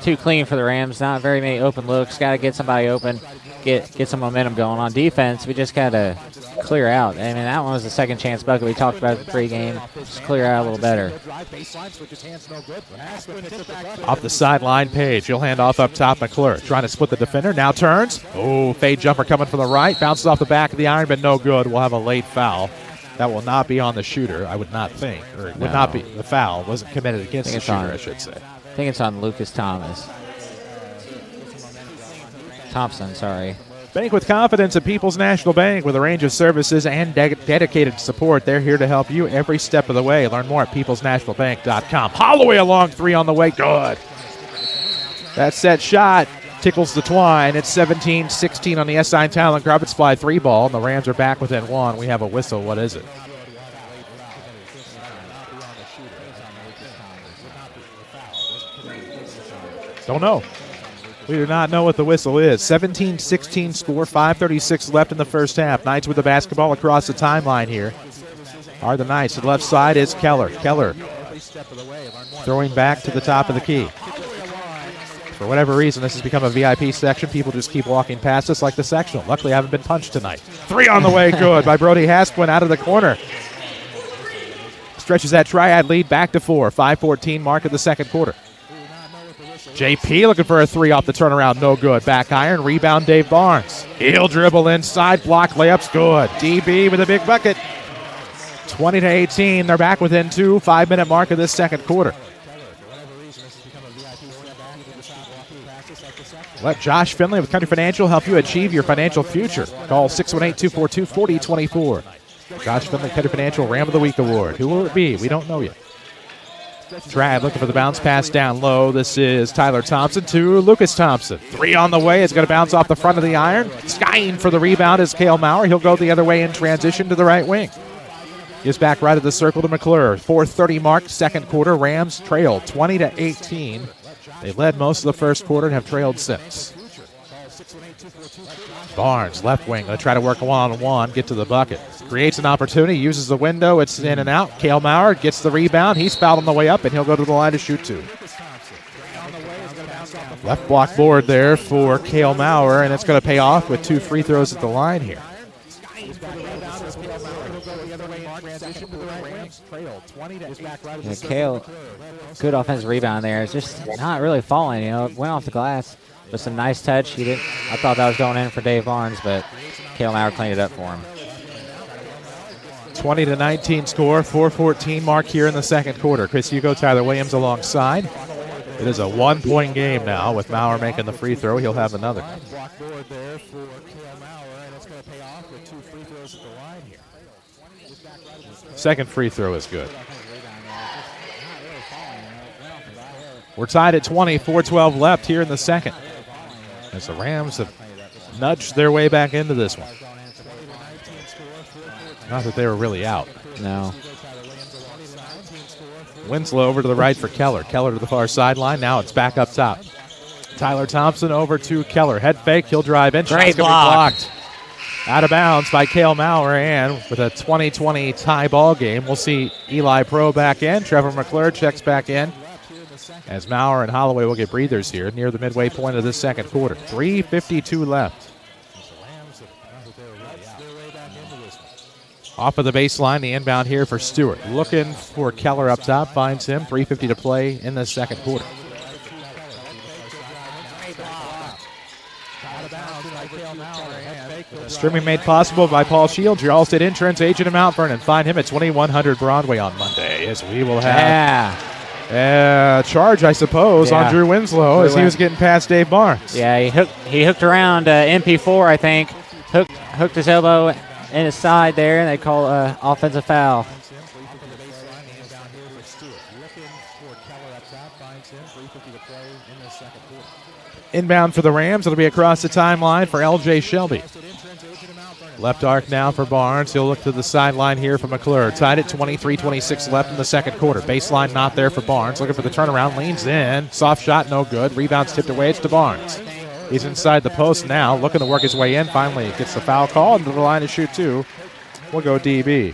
too clean for the Rams. Not very many open looks. Got to get somebody open, get some momentum going. On defense, we just got to clear out. I mean, that one was the second chance bucket we talked about at the pregame. Just clear out a little better. Off the sideline, Page. He'll hand off up top. McClure trying to split the defender. Now turns. Oh, fade jumper coming from the right. Bounces off the back of the iron, but no good. We'll have a late foul. That will not be on the shooter, I would not think. Or it would not be. The foul wasn't committed against the shooter, I should say. I think it's on Lucas Thompson, sorry. Bank with confidence at People's National Bank with a range of services and dedicated support. They're here to help you every step of the way. Learn more at peoplesnationalbank.com. Holloway a long 3 on the way. Good. That set shot tickles the twine. It's 17-16 on the S.I. Talent Carpet Supply 3 ball, and the Rams are back within 1. We have a whistle. What is it? Don't know. We do not know what the whistle is. 17-16 score, 5:36 left in the first half. Knights with the basketball across the timeline here. Are the Knights. To the left side is Keller. Keller throwing back to the top of the key. For whatever reason, this has become a VIP section. People just keep walking past us like the sectional. Luckily, I haven't been punched tonight. 3 on the way, good by Brody Hasquin out of the corner. Stretches that Triad lead back to 4. 5:14 mark of the second quarter. JP looking for a 3 off the turnaround. No good. Back iron. Rebound, Dave Barnes. He'll dribble inside. Block layups. Good. DB with a big bucket. 20-18. They're back within 2. 5-minute mark of this second quarter. Let Josh Finley with Country Financial help you achieve your financial future. Call 618-242-4024. Josh Finley, Country Financial Ram of the Week Award. Who will it be? We don't know yet. Triad looking for the bounce pass down low. This is Tyler Thompson to Lucas Thompson. 3 on the way. It's going to bounce off the front of the iron. Skying for the rebound is Cale Maurer. He'll go the other way in transition to the right wing. Gives back right of the circle to McClure. 4:30 mark, second quarter. Rams trailed 20-18. They led most of the first quarter and have trailed since. Barnes, left wing, going to try to work one-on-one, get to the bucket. Creates an opportunity, uses the window, it's in and out. Cale Maurer gets the rebound. He's fouled on the way up, and he'll go to the line to shoot 2. Left block board there for Cale Maurer, and it's going to pay off with 2 free throws at the line here. Yeah, Cale, good offensive rebound there. It's just not really falling, It went off the glass with some nice touch. I thought that was going in for Dave Barnes, but Cale Maurer cleaned it up for him. 20-19 score, 4:14 mark here in the second quarter. Chris Hugo, Tyler Williams alongside. It is a 1-point game now with Maurer making the free throw. He'll have another. Second free throw is good. We're tied at 20, 4:12 left here in the second, as the Rams have nudged their way back into this one. Not that they were really out. No. Winslow over to the right for Keller. Keller to the far sideline. Now it's back up top. Tyler Thompson over to Keller. Head fake. He'll drive in. Great block. Blocked. Out of bounds by Cale Maurer, and with a 20-20 tie ball game, we'll see Eli Pro back in. Trevor McClure checks back in, as Maurer and Holloway will get breathers here near the midway point of this second quarter. 3:52 left. Off of the baseline, the inbound here for Stewart. Looking for Keller up top, finds him. 3:50 to play in the second quarter. Streaming made possible by Paul Shields, your All-State Insurance agent in Mount Vernon. Find him at 2100 Broadway on Monday, as we will have charge, I suppose, on Drew Winslow as he was getting past Dave Barnes. Yeah, he hooked around MP4, I think. Hooked his elbow in his side there, and they call offensive foul. Inbound for the Rams. It'll be across the timeline for L.J. Shelby. Left arc now for Barnes. He'll look to the sideline here for McClure. Tied at 23-26 left in the second quarter. Baseline not there for Barnes. Looking for the turnaround. Leans in. Soft shot, no good. Rebounds tipped away. It's to Barnes. He's inside the post now. Looking to work his way in. Finally gets the foul call. Into the line to shoot two. We'll go DB.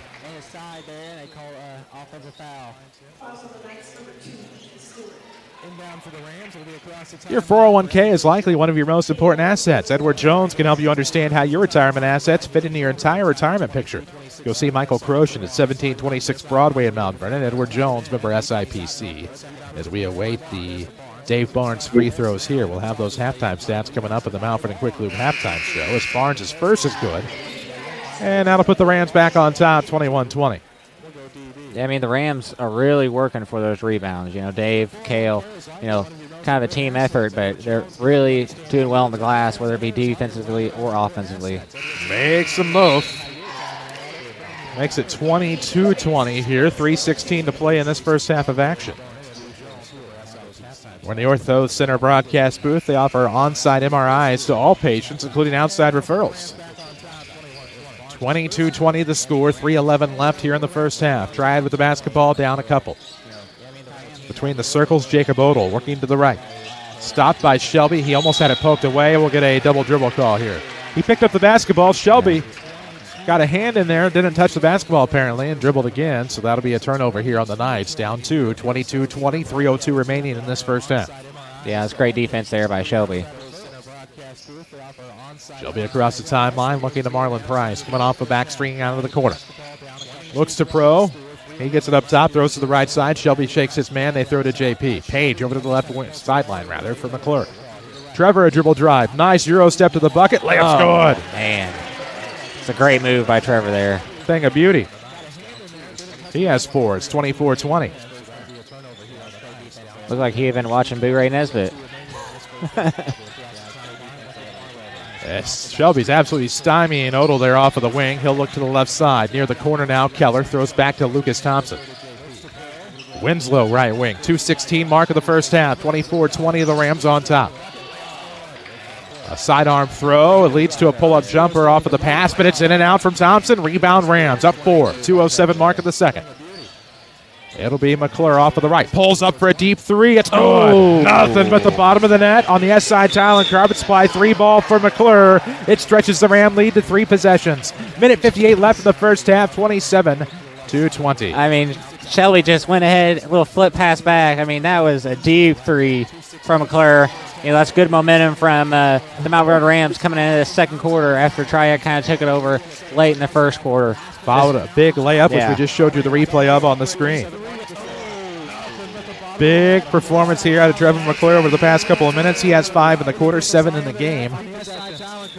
Your 401k is likely one of your most important assets. Edward Jones can help you understand how your retirement assets fit into your entire retirement picture. Go see Michael Croshen at 1726 Broadway in Mount Vernon. Edward Jones, member SIPC. As we await the Dave Barnes free throws here, we'll have those halftime stats coming up in the Mount Vernon Quick Lube halftime show. As Barnes' first is good. And that'll put the Rams back on top, 21-20. Yeah, I mean, the Rams are really working for those rebounds. Dave, Cale, kind of a team effort, but they're really doing well on the glass, whether it be defensively or offensively. Makes them both. Makes it 22-20 here. 3:16 to play in this first half of action. We're in the Ortho Center broadcast booth. They offer on-site MRIs to all patients, including outside referrals. 22-20 the score. 3:11 left here in the first half. Triad with the basketball, down a couple. Between the circles, Jacob Odell working to the right. Stopped by Shelby. He almost had it poked away. We'll get a double dribble call here. He picked up the basketball. Shelby got a hand in there, didn't touch the basketball apparently, and dribbled again. So that'll be a turnover here on the Knights. Down 2, 22-20, 3:02 remaining in this first half. Yeah, it's great defense there by Shelby. Shelby across the timeline, looking to Marlon Price. Coming off the back screen out of the corner. Looks to Pro. He gets it up top, throws to the right side. Shelby shakes his man. They throw to JP. Page over to the left sideline, for McClure. Trevor, a dribble drive. Nice Euro step to the bucket. Layup's good. Man. It's a great move by Trevor there. Thing of beauty. He has 4. It's 24-20. Looked like he had been watching Boo Ray Nesbitt. Yes, Shelby's absolutely stymieing Odell there off of the wing. He'll look to the left side. Near the corner now, Keller throws back to Lucas Thompson. Winslow, right wing. 2:16 mark of the first half. 24-20, the Rams on top. A sidearm throw. It leads to a pull-up jumper off of the pass, but it's in and out from Thompson. Rebound Rams, up 4. 2:07 mark of the second. It'll be McClure off of the right. Pulls up for a deep three. It's good. Nothing but the bottom of the net on the S side tile and carpet supply. 3 ball for McClure. It stretches the Ram lead to 3 possessions. Minute 58 left in the first half. 27-20. I mean, Shelby just went ahead, a little flip pass back. I mean, that was a deep 3 from McClure. That's good momentum from the Mount Vernon Rams coming into the second quarter after Triad kind of took it over late in the first quarter. Followed a big layup, which we just showed you the replay of on the screen. Big performance here out of Trevor McClure over the past couple of minutes. He has 5 in the quarter, 7 in the game.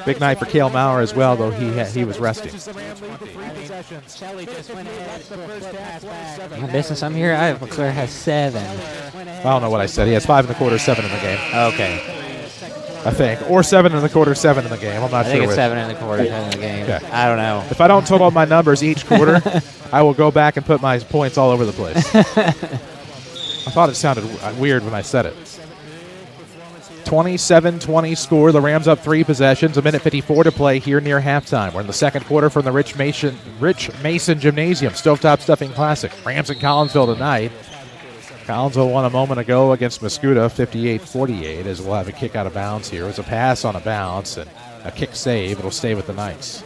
Big night for Cale Maurer as well, though he was resting. Am I missing something here? McClure has 7. I don't know what I said. He has 5 in the quarter, 7 in the game. Okay. I think. Or 7 in the quarter, 7 in the game. I'm not sure. I think it's 7 in the quarter, 7 in the game. Okay. I don't know. If I don't total my numbers each quarter, I will go back and put my points all over the place. I thought it sounded weird when I said it. 27-20 score. The Rams up 3 possessions. 1:54 to play here near halftime. We're in the second quarter from the Rich Mason Gymnasium Stovetop Stuffing Classic. Rams in Collinsville tonight. Collinsville won a moment ago against Mascoutah, 58-48, as we'll have a kick out of bounds here. It was a pass on a bounce and a kick save. It'll stay with the Knights.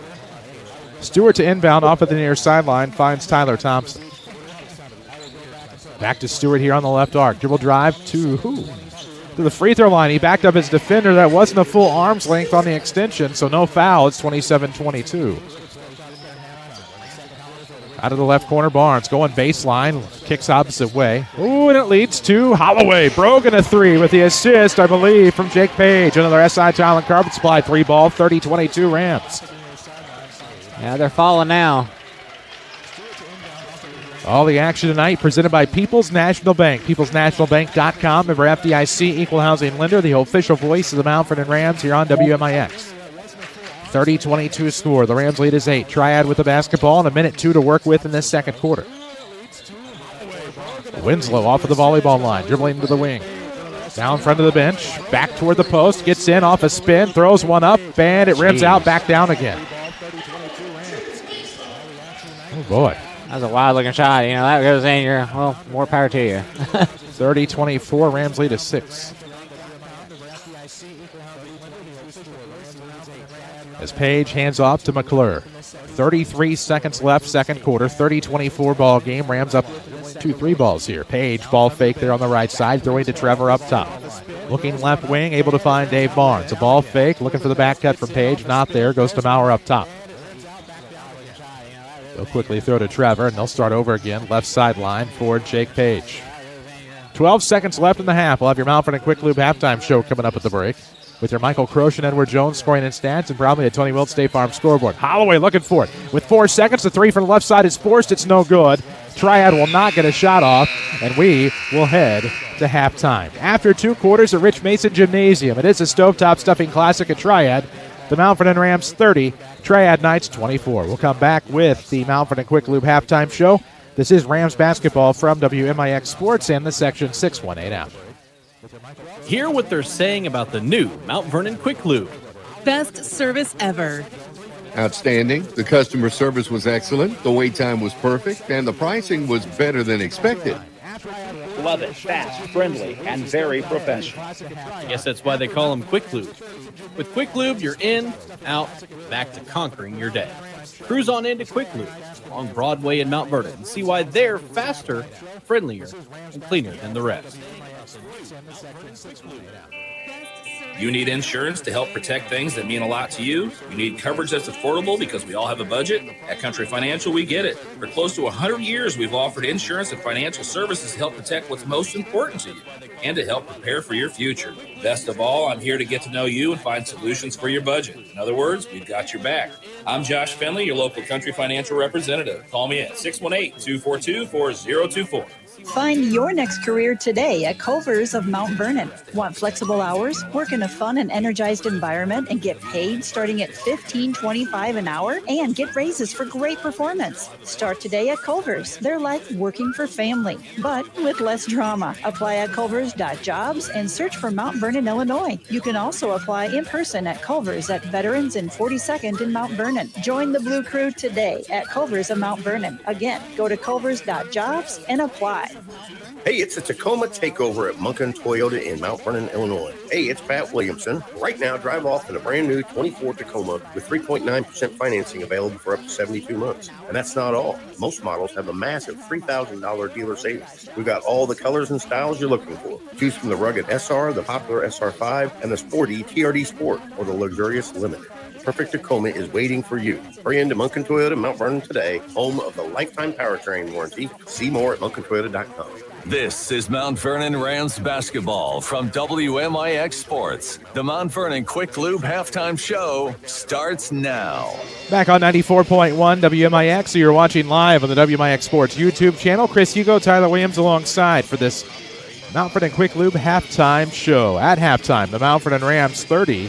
Stewart to inbound off of the near sideline finds Tyler Thompson. Back to Stewart here on the left arc. Dribble drive to the free throw line. He backed up his defender. That wasn't a full arm's length on the extension, so no foul. It's 27-22. Out of the left corner, Barnes going baseline. Kicks opposite way. Ooh, and it leads to Holloway. Brogan a 3 with the assist, I believe, from Jake Page. Another SI Tile and Carpet Supply 3 ball. 30-22 Rams. Yeah, they're falling now. All the action tonight presented by People's National Bank. PeoplesNationalBank.com. Member FDIC, Equal Housing Lender, the official voice of the Mount Vernon Rams here on WMIX. 30-22 score. The Rams lead is 8. Triad with the basketball and 1:02 to work with in this second quarter. Winslow off of the volleyball line, dribbling to the wing. Down front of the bench, back toward the post, gets in off a spin, throws one up, and it rims out, back down again. Oh, boy. That was a wild-looking shot. You know, that goes in. More power to you. 30-24, Rams lead 6. As Page hands off to McClure. 33 seconds left, second quarter, 30-24 ball game. Rams up 2-3 balls here. Page, ball fake there on the right side, throwing to Trevor up top. Looking left wing, able to find Dave Barnes. A ball fake, looking for the back cut from Page, not there, goes to Maurer up top. They'll quickly throw to Trevor, and they'll start over again. Left sideline for Jake Page. 12 seconds left in the half. We'll have your Mountford and Quick Lube halftime show coming up at the break with your Michael Croce and Edward Jones scoring in stats and probably a Tony Wilt State Farm scoreboard. Holloway looking for it. With 4 seconds, the three from the left side is forced. It's no good. Triad will not get a shot off, and we will head to halftime. After 2 quarters at Rich Mason Gymnasium, it is a Stovetop Stuffing Classic at Triad. The Mountford and Rams 30, Triad Knights 24. We'll come back with the Mountford and Quick Lube halftime show. This is Rams basketball from WMIX Sports and the Section 618 app. Hear what they're saying about the new Mount Vernon Quick Lube. Best service ever. Outstanding. The customer service was excellent, the wait time was perfect, and the pricing was better than expected. Love it. Fast, friendly, and very professional. I guess that's why they call them Quick Lube. With Quick Lube, you're in, out, back to conquering your day. Cruise on into Quick Lube along Broadway in Mount Vernon and see why they're faster, friendlier, and cleaner than the rest. You need insurance to help protect things that mean a lot to you. You need coverage that's affordable because we all have a budget. At Country Financial, we get it. For close to 100 years, we've offered insurance and financial services to help protect what's most important to you and to help prepare for your future. Best of all, I'm here to get to know you and find solutions for your budget. In other words, we've got your back. I'm Josh Finley, your local Country Financial representative. Call me at 618-242-4024. Find your next career today at Culver's of Mount Vernon. Want flexible hours, work in a fun and energized environment, and get paid starting at $15.25 an hour? And get raises for great performance. Start today at Culver's. They're like working for family, but with less drama. Apply at culvers.jobs and search for Mount Vernon, Illinois. You can also apply in person at Culver's at Veterans and 42nd in Mount Vernon. Join the Blue Crew today at Culver's of Mount Vernon. Again, go to culvers.jobs and apply. Hey, it's the Tacoma Takeover at Munkin Toyota in Mount Vernon, Illinois. Hey, it's Pat Williamson. Right now, drive off in a brand new 24 Tacoma with 3.9% financing available for up to 72 months. And that's not all. Most models have a massive $3,000 dealer savings. We've got all the colors and styles you're looking for. Choose from the rugged SR, the popular SR5, and the sporty TRD Sport, or the luxurious Limited. Perfect Tacoma is waiting for you. Hurry into Munkin Toyota Mount Vernon today, home of the lifetime powertrain warranty. See more at munkintoyota.com. This is Mount Vernon Rams basketball from WMIX Sports. The Mount Vernon Quick Lube halftime show starts now. Back on 94.1 WMIX, so you're watching live on the WMIX Sports YouTube channel. Chris Hugo, Tyler Williams alongside for this Mount Vernon Quick Lube halftime show. At halftime, the Mount Vernon Rams 30,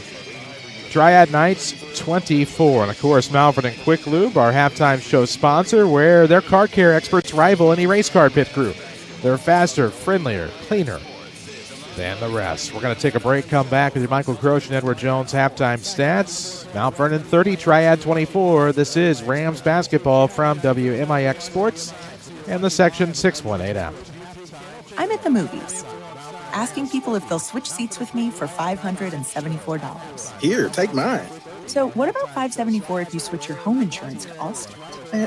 Triad Knights 24. And of course, Mount Vernon Quick Lube, our halftime show sponsor, where their car care experts rival any race car pit crew. They're faster, friendlier, cleaner than the rest. We're going to take a break, come back with your Michael Croce and Edward Jones halftime stats. Mount Vernon 30, Triad 24. This is Rams basketball from WMIX Sports and the Section 618 app. I'm at the movies, asking people if they'll switch seats with me for $574. Here, take mine. So what about $574 if you switch your home insurance to Allstate?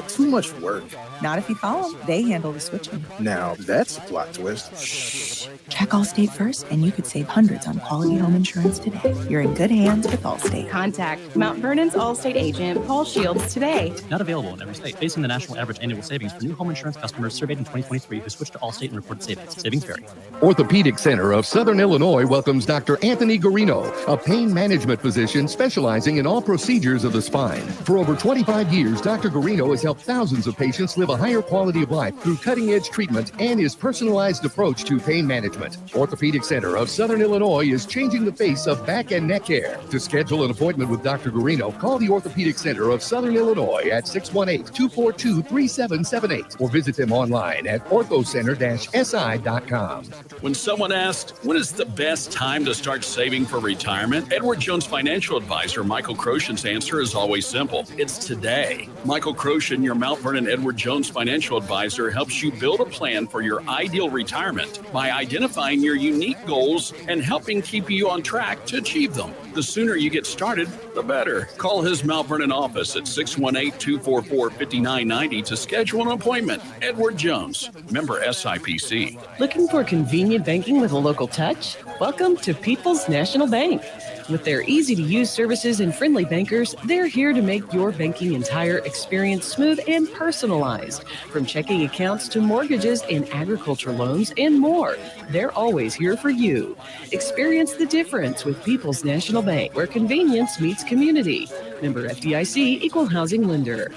Too much work. Not if you call them. They handle the switching. Now, that's a plot twist. Shh. Check Allstate first, and you could save hundreds on quality home insurance today. You're in good hands with Allstate. Contact Mount Vernon's Allstate agent, Paul Shields, today. Not available in every state. Based on the national average annual savings for new home insurance customers surveyed in 2023 who switched to Allstate and reported savings. Savings vary. Orthopedic Center of Southern Illinois welcomes Dr. Anthony Garino, a pain management physician specializing in all procedures of the spine. For over 25 years, Dr. Garino has helped thousands of patients live a higher quality of life through cutting-edge treatment and his personalized approach to pain management. Orthopedic Center of Southern Illinois is changing the face of back and neck care. To schedule an appointment with Dr. Guarino, call the Orthopedic Center of Southern Illinois at 618-242-3778 or visit them online at orthocenter-si.com. When someone asks, when is the best time to start saving for retirement? Edward Jones financial advisor Michael Croshan's answer is always simple. It's today. Michael Croshan, your Mount Vernon Edward Jones financial advisor, helps you build a plan for your ideal retirement by identifying your unique goals and helping keep you on track to achieve them. The sooner you get started, the better. Call his Mount Vernon office at 618-244-5990 to schedule an appointment. Edward Jones, member SIPC. Looking for convenient banking with a local touch? Welcome to People's National Bank. With their easy-to-use services and friendly bankers, they're here to make your banking entire experience smooth and personalized. From checking accounts to mortgages and agriculture loans and more, they're always here for you. Experience the difference with People's National Bank, where convenience meets community. Member FDIC, Equal Housing Lender.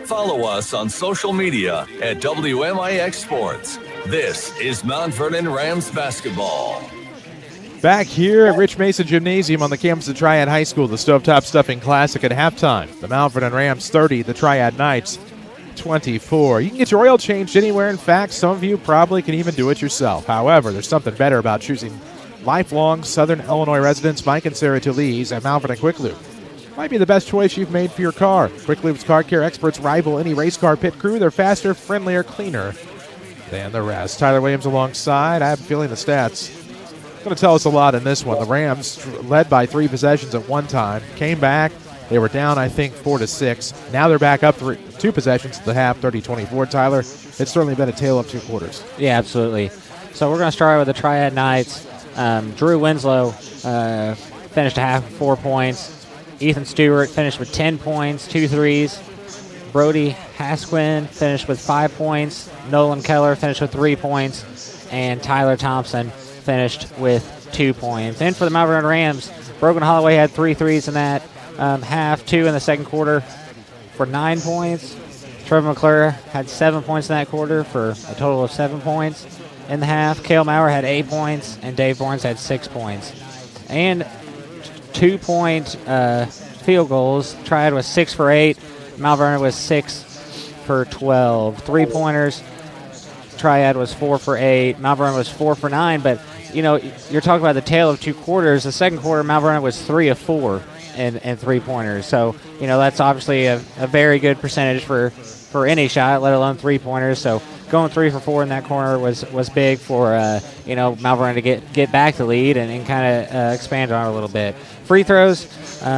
Follow us on social media at WMIX Sports. This is Mount Vernon Rams basketball. Back here at Rich Mason Gymnasium on the campus of Triad High School, the Stovetop Stuffing Classic at halftime. The Mount Vernon Rams 30, the Triad Knights 24. You can get your oil changed anywhere. In fact, some of you probably can even do it yourself. However, there's something better about choosing lifelong Southern Illinois residents Mike and Sarah Tulise at Mount Vernon Quick Lube. Might be the best choice you've made for your car. Quick Lube's car care experts rival any race car pit crew. They're faster, friendlier, cleaner than the rest. Tyler Williams alongside. I have a feeling the stats going to tell us a lot in this one. The Rams led by 3 possessions at one time, came back. They were down, I think, 4-6. Now they're back up 2 possessions at the half, 30-24. Tyler, it's certainly been a tale of 2 quarters. Yeah, absolutely. So we're going to start with the Triad Knights. Drew Winslow finished a half with 4 points. Ethan Stewart finished with 10 points, 2 threes. Brody Hasquin finished with 5 points. Nolan Keller finished with 3 points. And Tyler Thompson finished with 2 points. And for the Mount Vernon Rams, Brogan Holloway had 3 threes in that half, 2 in the second quarter for 9 points. Trevor McClure had 7 points in that quarter for a total of 7 points in the half. Cale Maurer had 8 points, and Dave Barnes had 6 points. And 2-point field goals. Triad was 6 for 8. Mount Vernon was 6 for 12. 3-pointers. Triad was 4 for 8. Mount Vernon was 4 for 9. But, you know, you're talking about the tale of 2 quarters. The second quarter, Mount Vernon was 3 of 4 in 3-pointers. So, you know, that's obviously a very good percentage for any shot, let alone 3-pointers. So going 3 for 4 in that corner was big for, Mount Vernon to get back the lead and kind of expand on it a little bit. Free throws,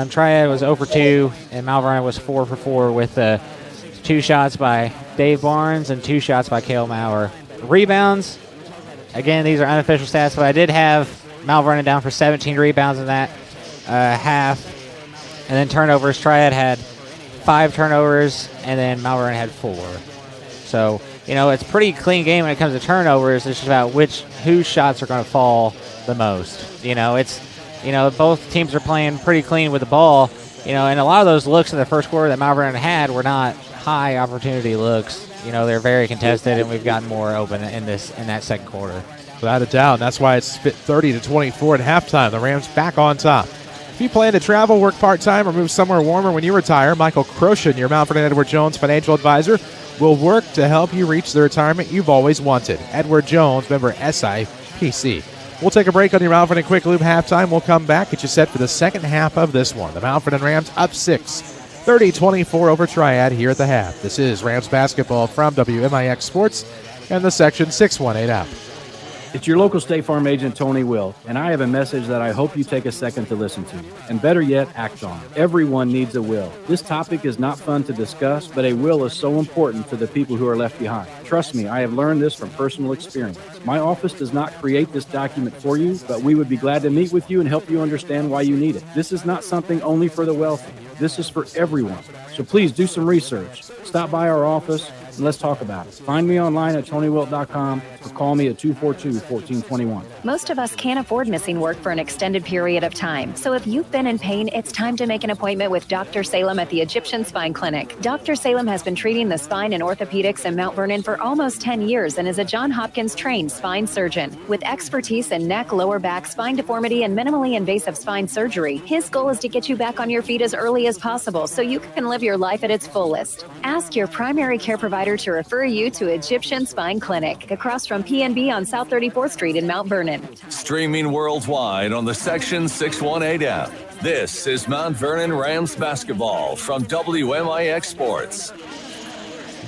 Triad was 0 for 2, and Mount Vernon was 4 for 4 with 2 shots by Dave Barnes and 2 shots by Cale Maurer. Rebounds, again, these are unofficial stats, but I did have Mount Vernon down for 17 rebounds in that half. And then turnovers, Triad had 5 turnovers, and then Mount Vernon had 4. So, you know, it's a pretty clean game when it comes to turnovers. It's just about whose shots are going to fall the most. Both teams are playing pretty clean with the ball. And a lot of those looks in the first quarter that Mount Vernon had were not high opportunity looks. They're very contested, and we've gotten more open in that second quarter. Without a doubt. That's why it's 30-24 at halftime. The Rams back on top. If you plan to travel, work part-time, or move somewhere warmer when you retire, Michael Croshan, your Mount Vernon Edward Jones financial advisor, will work to help you reach the retirement you've always wanted. Edward Jones, member SIPC. We'll take a break on your Mount Vernon Quick Lube halftime. We'll come back, get you set for the second half of this one. The Mount Vernon Rams up 6, 30-24 over Triad here at the half. This is Rams basketball from WMIX Sports and the Section 618 app. It's your local State Farm agent, Tony Will, and I have a message that I hope you take a second to listen to, and better yet, act on. Everyone needs a will. This topic is not fun to discuss, but a will is so important to the people who are left behind. Trust me, I have learned this from personal experience. My office does not create this document for you, but we would be glad to meet with you and help you understand why you need it. This is not something only for the wealthy. This is for everyone. So please do some research. Stop by our office, and let's talk about it. Find me online at TonyWilt.com or call me at 242-1421. Most of us can't afford missing work for an extended period of time. So if you've been in pain, it's time to make an appointment with Dr. Salem at the Egyptian Spine Clinic. Dr. Salem has been treating the spine and orthopedics in Mount Vernon for almost 10 years and is a Johns Hopkins trained spine surgeon. With expertise in neck, lower back, spine deformity, and minimally invasive spine surgery, his goal is to get you back on your feet as early as possible so you can live your life at its fullest. Ask your primary care provider to refer you to Egyptian Spine Clinic, across from PNB on South 34th Street in Mount Vernon. Streaming worldwide on the Section 618 app. This is Mount Vernon Rams basketball from WMIX Sports.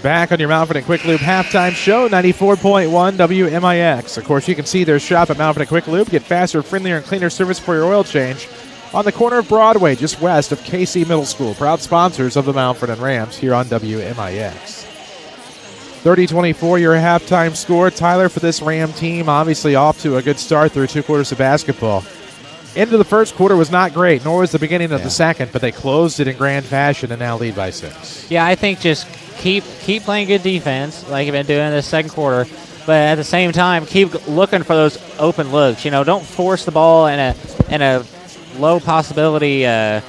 Back on your Mount Vernon Quick Lube halftime show, 94.1 WMIX. Of course, you can see their shop at Mount Vernon Quick Lube. Get faster, friendlier, and cleaner service for your oil change on the corner of Broadway, just west of KC Middle School. Proud sponsors of the Mount Vernon Rams here on WMIX. 30-24 your halftime score. Tyler, for this Ram team, obviously off to a good start through 2 quarters of basketball. End of the first quarter was not great, nor was the beginning of the second, but they closed it in grand fashion and now lead by 6. Yeah, I think just keep playing good defense like you've been doing in the second quarter, but at the same time, keep looking for those open looks. Don't force the ball in a low possibility a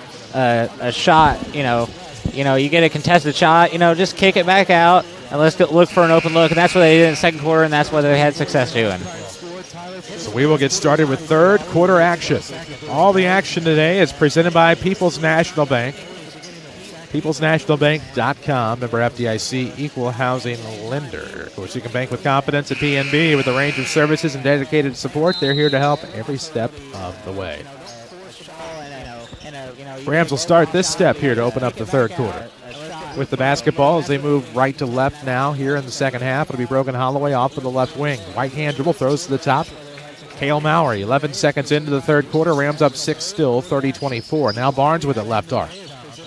shot. You get a contested shot. Just kick it back out and let's look for an open look. And that's what they did in the second quarter, and that's what they had success doing. So we will get started with third quarter action. All the action today is presented by People's National Bank. PeoplesNationalBank.com, member FDIC, equal housing lender. Of course, you can bank with confidence at PNB with a range of services and dedicated support. They're here to help every step of the way. Rams will start this step here to open up the third quarter. With the basketball as they move right to left now here in the second half. It'll be Brogan Holloway off of the left wing. Right hand dribble, throws to the top. Cale Mowry, 11 seconds into the third quarter. Rams up 6 still, 30-24. Now Barnes with it left arc.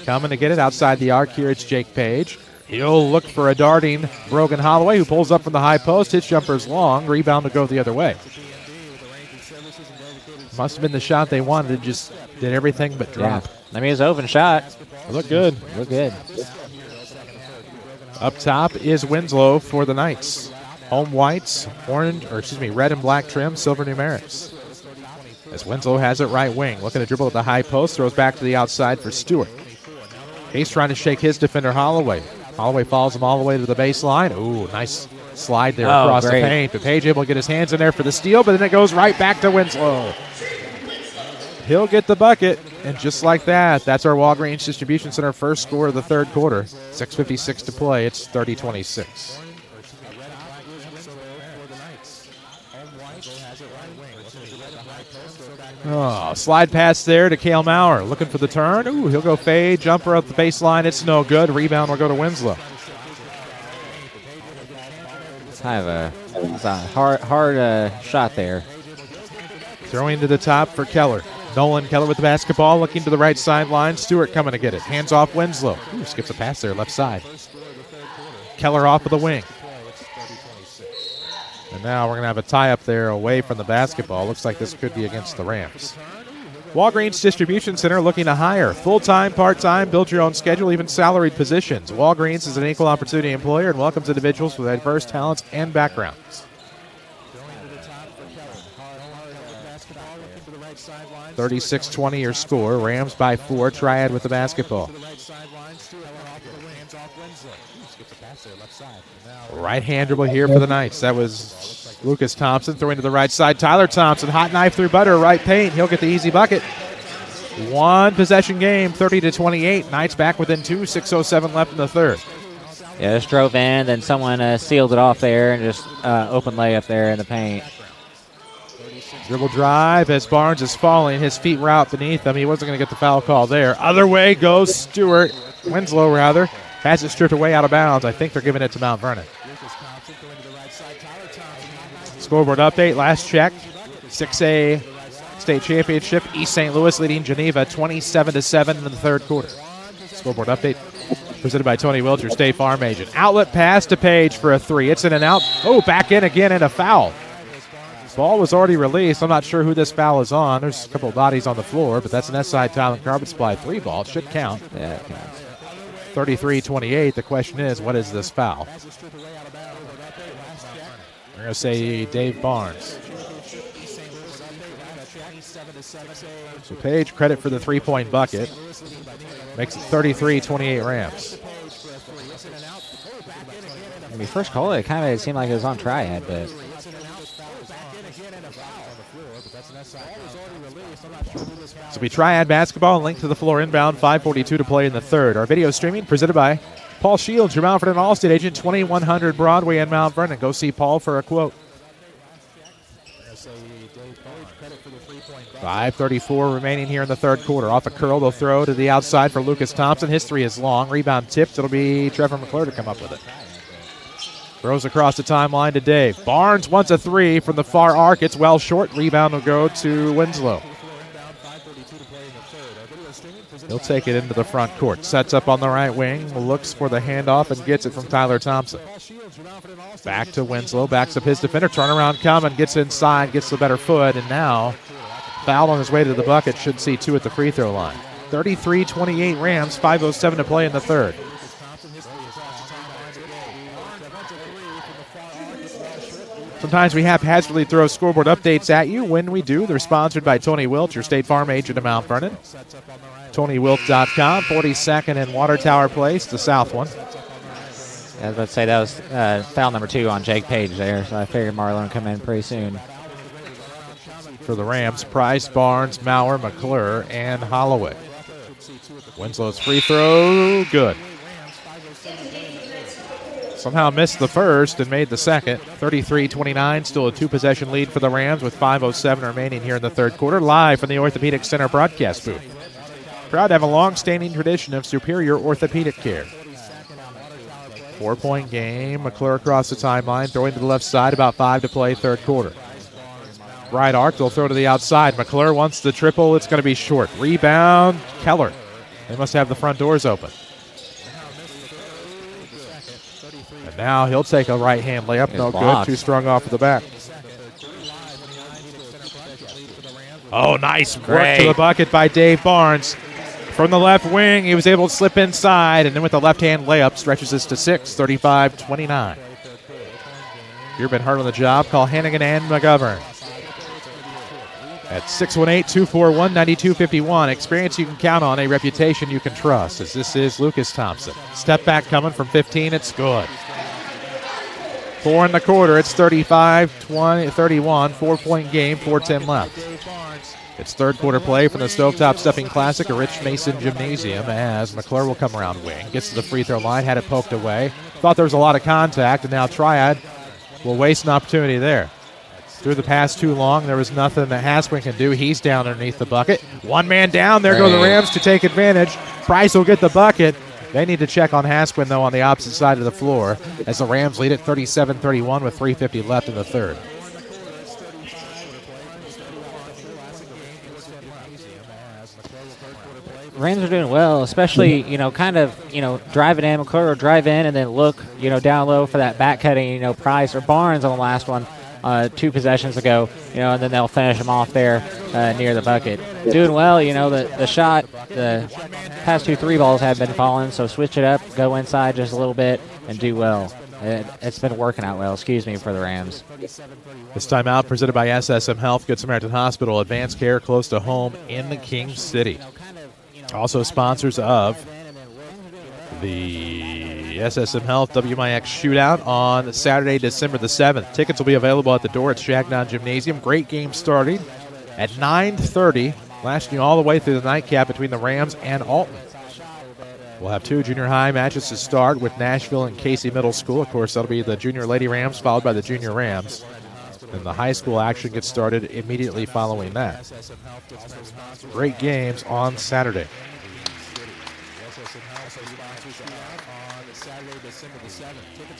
Coming to get it outside the arc here, it's Jake Page. He'll look for a darting Brogan Holloway, who pulls up from the high post. His jumper's long. Rebound to go the other way. Must have been the shot they wanted. It just did everything but drop. Yeah. It was an open shot. It looked good. Looked good. Up top is Winslow for the Knights. Home whites, red and black trim, silver numerics. As Winslow has it right wing. Looking to dribble at the high post. Throws back to the outside for Stewart. He's trying to shake his defender, Holloway. Holloway follows him all the way to the baseline. Ooh, nice slide there across the paint. But Page able to get his hands in there for the steal, but then it goes right back to Winslow. He'll get the bucket, and just like that, that's our Walgreens Distribution Center first score of the third quarter. 6:56 to play. It's 30-26. Oh, slide pass there to Cale Maurer. Looking for the turn. Ooh, he'll go fade. Jumper up the baseline. It's no good. Rebound will go to Winslow. It's kind of a hard shot there. Throwing to the top for Keller. Nolan Keller with the basketball, looking to the right sideline. Stewart coming to get it. Hands off Winslow. Ooh, skips a pass there, left side. Keller off of the wing. And now we're going to have a tie-up there away from the basketball. Looks like this could be against the Rams. Walgreens Distribution Center looking to hire. Full-time, part-time, build your own schedule, even salaried positions. Walgreens is an equal opportunity employer and welcomes individuals with diverse talents and backgrounds. 36-20 your score. Rams by 4. Triad with the basketball. Right hand dribble here for the Knights. That was Lucas Thompson throwing to the right side. Tyler Thompson, hot knife through butter, right paint. He'll get the easy bucket. One possession game, 30-28. Knights back within 2. 6:07 left in the third. Yeah, just drove in, then someone sealed it off there and just open layup there in the paint. Dribble drive as Barnes is falling. His feet were out beneath him. He wasn't going to get the foul call there. Other way goes Stewart. Winslow, rather. Has it stripped away out of bounds. I think they're giving it to Mount Vernon. Scoreboard update. Last check. 6A state championship. East St. Louis leading Geneva 27-7 in the third quarter. Scoreboard update presented by Tony Wilcher, State Farm agent. Outlet pass to Page for a 3. It's in and out. Oh, back in again and a foul. Ball was already released. I'm not sure who this foul is on. There's a couple of bodies on the floor, but that's an S-side Talent Carpet Supply 3 ball. It should count. Yeah, it counts. 33-28. The question is, what is this foul? We're going to say Dave Barnes. So Page, credit for the three-point bucket. Makes it 33-28 Rams. When we first called it, kind of seemed like it was on Triad, but... So we Triad basketball, link to the floor inbound, 5:42 to play in the third. Our video streaming presented by Paul Shields, your Mount Vernon Allstate agent, 2100 Broadway in Mount Vernon. Go see Paul for a quote. 5:34 remaining here in the third quarter. Off a curl, they'll throw to the outside for Lucas Thompson. His three is long. Rebound tipped. It'll be Trevor McClure to come up with it. Throws across the timeline to Dave. Barnes wants a three from the far arc. It's well short. Rebound will go to Winslow. He'll take it into the front court. Sets up on the right wing. Looks for the handoff and gets it from Tyler Thompson. Back to Winslow. Backs up his defender. Turnaround coming. Gets inside. Gets the better foot. And now foul on his way to the bucket. Should see two at the free throw line. 33-28 Rams. 5:07 to play in the third. Sometimes we haphazardly throw scoreboard updates at you. When we do, they're sponsored by Tony Wilt, your State Farm agent of Mount Vernon. TonyWilt.com, 42nd and Water Tower Place, the south one. I was about to say that was foul number 2 on Jake Page there, so I figured Marlon would come in pretty soon. For the Rams, Price, Barnes, Maurer, McClure, and Holloway. Winslow's free throw, good. Somehow missed the first and made the second. 33-29, still a two-possession lead for the Rams with 5:07 remaining here in the third quarter. Live from the Orthopedic Center broadcast booth. Proud to have a long-standing tradition of superior orthopedic care. 4-point game. McClure across the timeline, throwing to the left side, about 5 to play, third quarter. Right arc, they'll throw to the outside. McClure wants the triple. It's going to be short. Rebound, Keller. They must have the front doors open. And now he'll take a right-hand layup. No good. Too strong off of the back. Oh, nice work to the bucket by Dave Barnes. From the left wing, he was able to slip inside, and then with the left-hand layup, stretches this to 6, 35-29. If you've been hard on the job, call Hannigan and McGovern. At 618-241-9251. Experience you can count on, a reputation you can trust, as this is Lucas Thompson. Step back coming from 15, it's good. 4 in the quarter, it's 35-31, 4-point game, 4:10 left. It's third quarter play from the Stovetop Stepping Classic, a Rich Mason Gymnasium, as McClure will come around wing. Gets to the free throw line, had it poked away. Thought there was a lot of contact, and now Triad will waste an opportunity there. Threw the pass too long. There was nothing that Haswin can do. He's down underneath the bucket. One man down. There go the Rams to take advantage. Price will get the bucket. They need to check on Haswin, though, on the opposite side of the floor, as the Rams lead at 37-31 with 3:50 left in the third. Rams are doing well, especially, driving in. McClure will drive in and then look, down low for that back cutting, Price or Barnes on the last one 2 possessions ago, and then they'll finish them off there near the bucket. Doing well, the shot, the past 2 3 balls have been falling, so switch it up, go inside just a little bit, and do well. It's been working out well, for the Rams. This timeout presented by SSM Health, Good Samaritan Hospital, advanced care close to home in the King City. Also sponsors of the SSM Health WMIX Shootout on Saturday, December the 7th. Tickets will be available at the door at Shagnon Gymnasium. Great game starting at 9:30, lasting all the way through the nightcap between the Rams and Alton. We'll have 2 junior high matches to start with Nashville and Casey Middle School. Of course, that'll be the junior Lady Rams followed by the junior Rams. And the high school action gets started immediately following that. Great games on Saturday.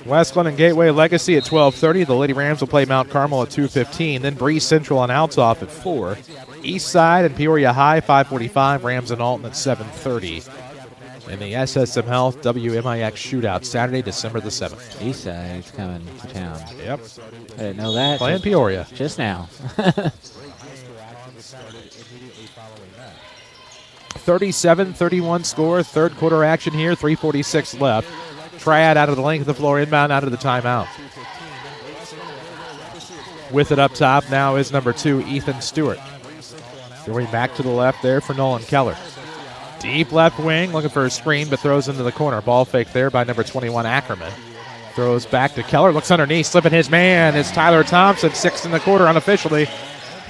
Westland and Gateway Legacy at 12:30. The Lady Rams will play Mount Carmel at 2:15. Then Breeze Central and Altoff at 4. East Side and Peoria High, 5:45. Rams and Alton at 7:30. And the SSM Health WMIX Shootout, Saturday, December the 7th. East Side's coming to town. Yep. I didn't know that. Playing Peoria. Just now. 37-31 score. Third quarter action here. 3:46 left. Triad out of the length of the floor. Inbound out of the timeout. With it up top now is number 2, Ethan Stewart. Going back to the left there for Nolan Keller. Deep left wing, looking for a screen, but throws into the corner. Ball fake there by number 21, Ackerman. Throws back to Keller, looks underneath, slipping his man is Tyler Thompson, 6 in the quarter unofficially.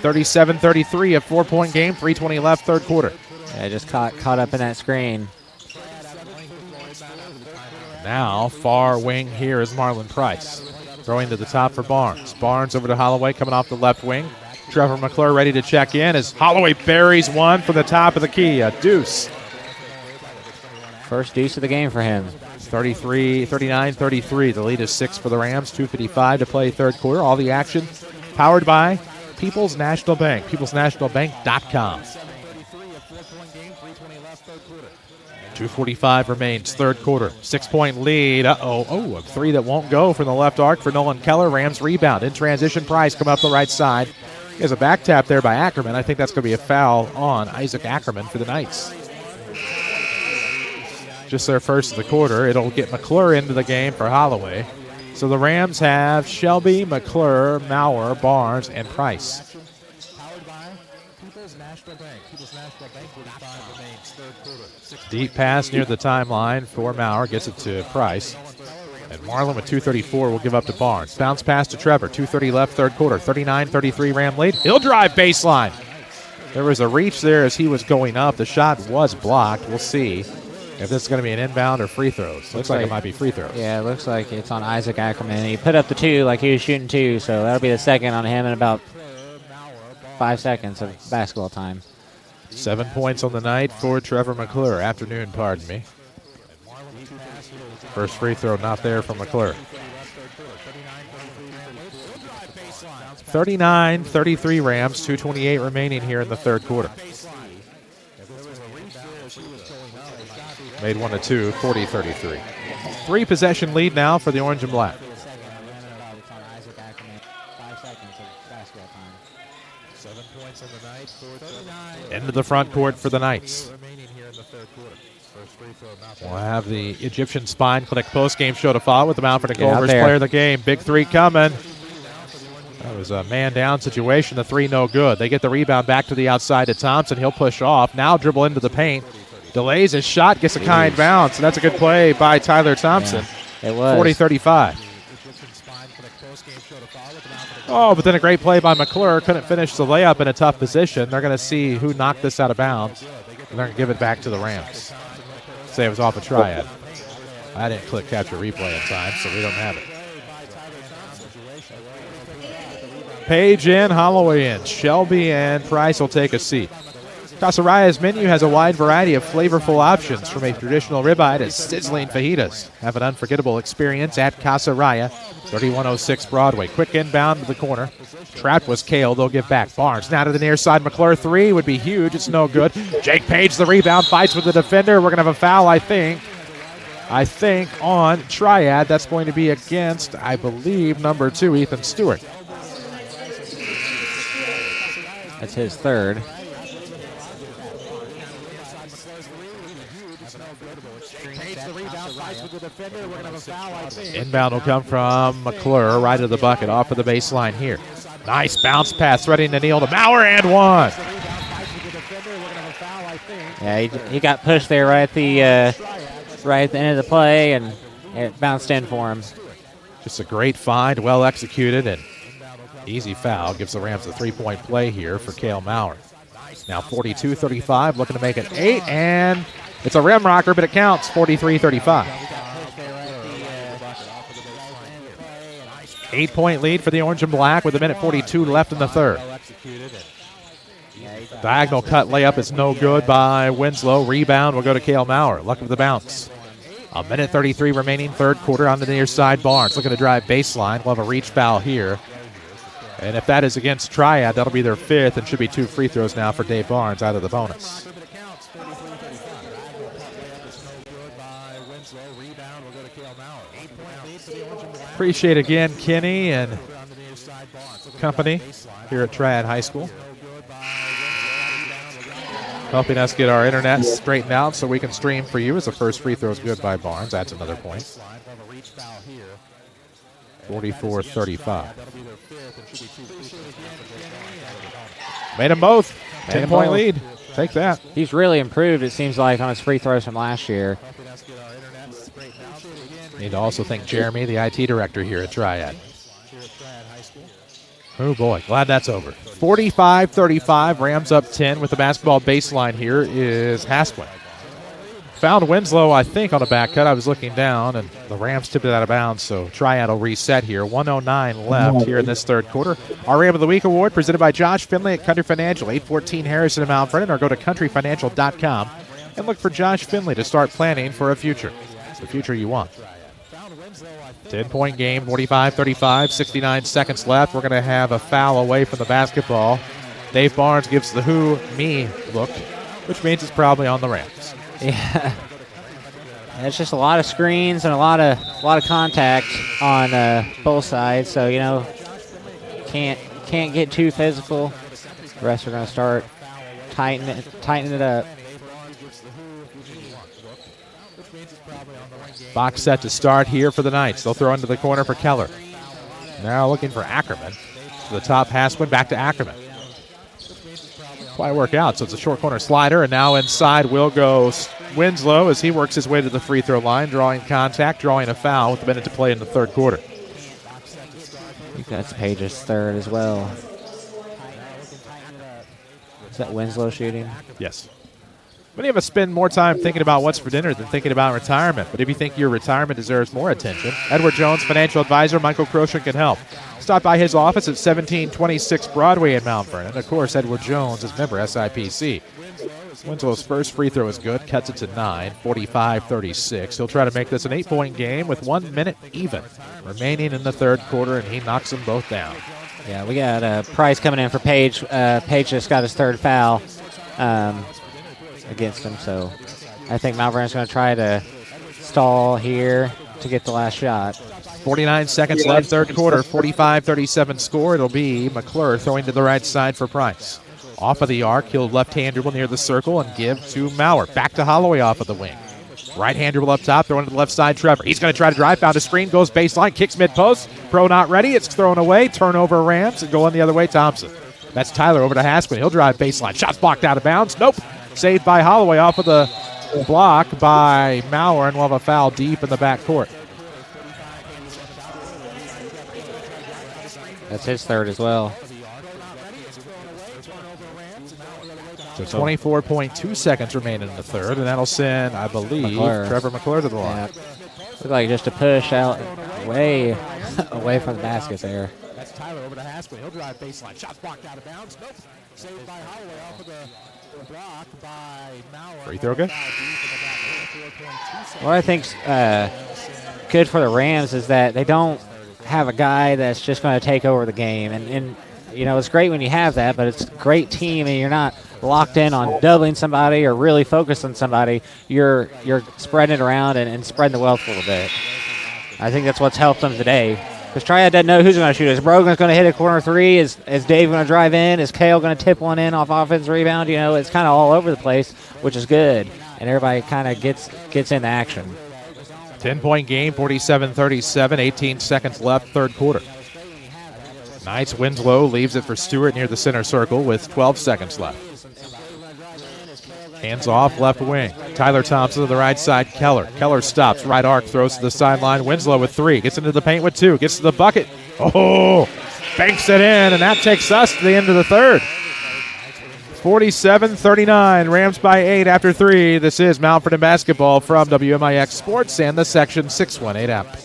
37-33, a 4-point game, 3:20 left, third quarter. Yeah, just caught up in that screen. Now, far wing here is Marlon Price. Throwing to the top for Barnes. Barnes over to Holloway, coming off the left wing. Trevor McClure ready to check in as Holloway buries one from the top of the key. A deuce. First deuce of the game for him. 39-33. The lead is 6 for the Rams. 2:55 to play third quarter. All the action powered by People's National Bank. PeoplesNationalBank.com. 2:45 remains, third quarter. 6-point lead. A three that won't go from the left arc for Nolan Keller. Rams rebound. In transition, Price coming up the right side. There's a back tap there by Ackerman. I think that's going to be a foul on Isaac Ackerman for the Knights. Just their first of the quarter. It'll get McClure into the game for Holloway. So the Rams have Shelby, McClure, Maurer, Barnes, and Price. Deep pass near the timeline for Maurer. Gets it to Price. And Marlon with 2:34 will give up to Barnes. Bounce pass to Trevor. 2:30 left, third quarter. 39-33 Ram lead. He'll drive baseline. There was a reach there as he was going up. The shot was blocked. We'll see if this is going to be an inbound or free throws. Looks like it might be free throws. Yeah, it looks like it's on Isaac Ackerman. He put up the 2 like he was shooting 2, so that'll be the second on him in about 5 seconds of basketball time. 7 points on the night for Trevor McClure. Afternoon, pardon me. First free throw not there from McClure. 39-33 Rams, 2:28 remaining here in the third quarter. Made 1 of 2, 40-33. 3-possession lead now for the Orange and Black. 7 points on the night. Into the front court for the Knights. We'll have the Egyptian Spine Clinic post-game show to follow with the Mount Vernon Culver's player of the game. Big three coming. That was a man-down situation. The three no good. They get the rebound back to the outside to Thompson. He'll push off. Now dribble into the paint. Delays his shot. Gets a kind bounce. And that's a good play by Tyler Thompson. Yeah, it was. 40-35. Oh, but then a great play by McClure. Couldn't finish the layup in a tough position. They're going to see who knocked this out of bounds. And they're going to give it back to the Rams. Say it was off a Triad. I didn't click capture replay in time, so we don't have it. Page in, Holloway in. Shelby and Price will take a seat. Casaraya's menu has a wide variety of flavorful options, from a traditional ribeye to sizzling fajitas. Have an unforgettable experience at Casaraya, 3106 Broadway. Quick inbound to the corner. Trapped was Kale. They'll give back. Barnes now to the near side. McClure three would be huge. It's no good. Jake Page the rebound. Fights with the defender. We're going to have a foul, I think, on Triad. That's going to be against, I believe, number 2, Ethan Stewart. That's his third. Inbound will come from McClure, right of the bucket, off of the baseline here. Nice bounce pass, threading to Neal to Maurer, and one. Yeah, he got pushed there right at the end of the play, and it bounced in for him. Just a great find, well executed, and easy foul. Gives the Rams a 3-point play here for Kale Maurer. Now 42-35, looking to make it 8, and it's a rim rocker, but it counts, 43-35. 8-point lead for the Orange and Black with 1:42 left in the third. Diagonal cut layup is no good by Winslow. Rebound will go to Kale Maurer. Luck of the bounce. 1:33 remaining, third quarter. On the near side, Barnes looking to drive baseline. We'll have a reach foul here. And if that is against Triad, that'll be their 5th, and should be 2 free throws now for Dave Barnes out of the bonus. Appreciate again Kenny and company here at Triad High School. helping us get our internet straightened out so we can stream for you as the first free throw is good by Barnes. That's another point. 44-35. Made them both. 10-point lead. Take that. He's really improved, it seems like, on his free throws from last year. Need to also thank Jeremy, the IT director here at Triad. Oh, boy. Glad that's over. 45-35. Rams up 10 with the basketball baseline here is Hasquin. Found Winslow, I think, on a back cut. I was looking down, and the Rams tipped it out of bounds, so Triad will reset here. 1:09 left here in this third quarter. Our Ram of the Week award presented by Josh Finley at Country Financial, 814 Harrison in Mount Vernon, or go to countryfinancial.com and look for Josh Finley to start planning for a future, the future you want. 10-point game, 45-35, 69 seconds left. We're going to have a foul away from the basketball. Dave Barnes gives the who, me look, which means it's probably on the Rams. Yeah, it's just a lot of screens and a lot of contact on both sides. So can't get too physical. The rest are going to start tightening it up. Box set to start here for the Knights. They'll throw into the corner for Keller. Now looking for Ackerman. To the top, Hasquin, back to Ackerman. Quite work out, so it's a short corner slider, and now inside will go Winslow as he works his way to the free throw line, drawing contact, drawing a foul with a minute to play in the third quarter. I think that's Page's third as well. Is that Winslow shooting? Yes. Many of us spend more time thinking about what's for dinner than thinking about retirement. But if you think your retirement deserves more attention, Edward Jones, financial advisor Michael Croshan can help. Stop by his office at 1726 Broadway in Mount Vernon. Of course, Edward Jones is member SIPC. Winslow's first free throw is good, cuts it to 9, 45-36. He'll try to make this an 8-point game with 1 minute even remaining in the third quarter, and he knocks them both down. Yeah, we got Price coming in for Page. Page just got his third foul against him, so I think Mount Vernon's going to try to stall here to get the last shot. 49 seconds left, third quarter, 45-37 score. It'll be McClure throwing to the right side for Price. Off of the arc, he'll left-hand dribble near the circle and give to Maurer. Back to Holloway off of the wing. Right-hand dribble up top, throwing to the left side, Trevor. He's going to try to drive, found a screen, goes baseline, kicks mid-post. Pro not ready, it's thrown away. Turnover Rams, and going the other way, Thompson. That's Tyler over to Hasquin. He'll drive baseline. Shot's blocked out of bounds. Nope. Saved by Holloway off of the block by Maurer, and we'll have a foul deep in the backcourt. That's his third as well. So 24.2 seconds remain in the third, and that'll send, I believe, Trevor McClure to the line. Looked like just a push out way away from the basket there. That's Tyler over to Hasquin. He'll drive baseline. Shots blocked out of bounds. Nope. Saved by Holloway off of the block by Maurer. Free throw good? What I think's good for the Rams is that they don't have a guy that's just going to take over the game. And it's great when you have that, but it's a great team and you're not locked in on doubling somebody or really focused on somebody. You're spreading it around and spreading the wealth a little bit. I think that's what's helped them today. Because Triad doesn't know who's going to shoot. Is Brogan's going to hit a corner three? Is Dave going to drive in? Is Kale going to tip one in off offense rebound? It's kind of all over the place, which is good. And everybody kind of gets into action. 10-point game, 47-37, 18 seconds left, third quarter. Knights, Winslow leaves it for Stewart near the center circle with 12 seconds left. Hands off, left wing. Tyler Thompson to the right side, Keller. Keller stops, right arc, throws to the sideline. Winslow with 3, gets into the paint with 2, gets to the bucket. Oh, banks it in, and that takes us to the end of the third. 47-39, Rams by 8 after 3. This is Mount Vernon basketball from WMIX Sports and the Section 618 app.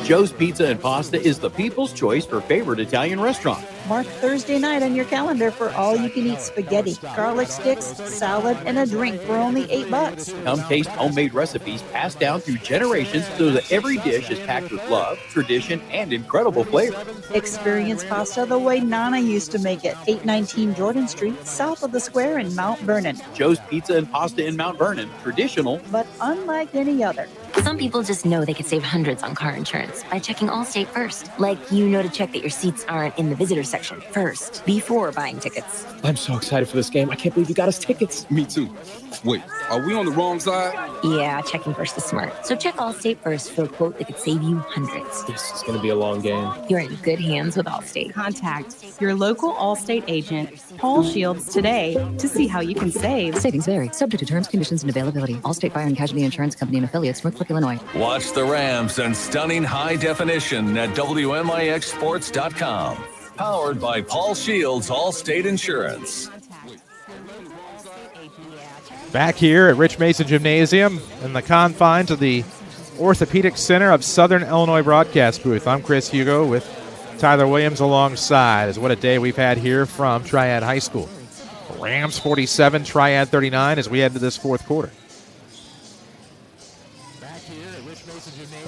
Joe's Pizza and Pasta is the people's choice for favorite Italian restaurant. Mark Thursday night on your calendar for all-you-can-eat spaghetti, garlic sticks, salad, and a drink for only $8. Come taste homemade recipes passed down through generations so that every dish is packed with love, tradition, and incredible flavor. Experience pasta the way Nana used to make it. 819 Jordan Street, south of the square in Mount Vernon. Joe's Pizza and Pasta in Mount Vernon. Traditional, but unlike any other. Some people just know they could save hundreds on car insurance by checking Allstate first. Like, you know to check that your seats aren't in the visitor section first, before buying tickets. I'm so excited for this game. I can't believe you got us tickets. Me too. Wait, are we on the wrong side? Yeah, checking first is smart. So check Allstate first for a quote that could save you hundreds. This is going to be a long game. You're in good hands with Allstate. Contact your local Allstate agent, Paul Shields, today to see how you can save. Savings vary, subject to terms, conditions, and availability. Allstate Fire and Casualty Insurance Company and affiliates, Northbrook, Illinois. Watch the Rams in stunning high definition at WMIXsports.com. Powered by Paul Shields Allstate Insurance. Back here at Rich Mason Gymnasium in the confines of the Orthopedic Center of Southern Illinois broadcast booth. I'm Chris Hugo with Tyler Williams alongside. As what a day we've had here from Triad High School. Rams 47, Triad 39 as we head to this fourth quarter.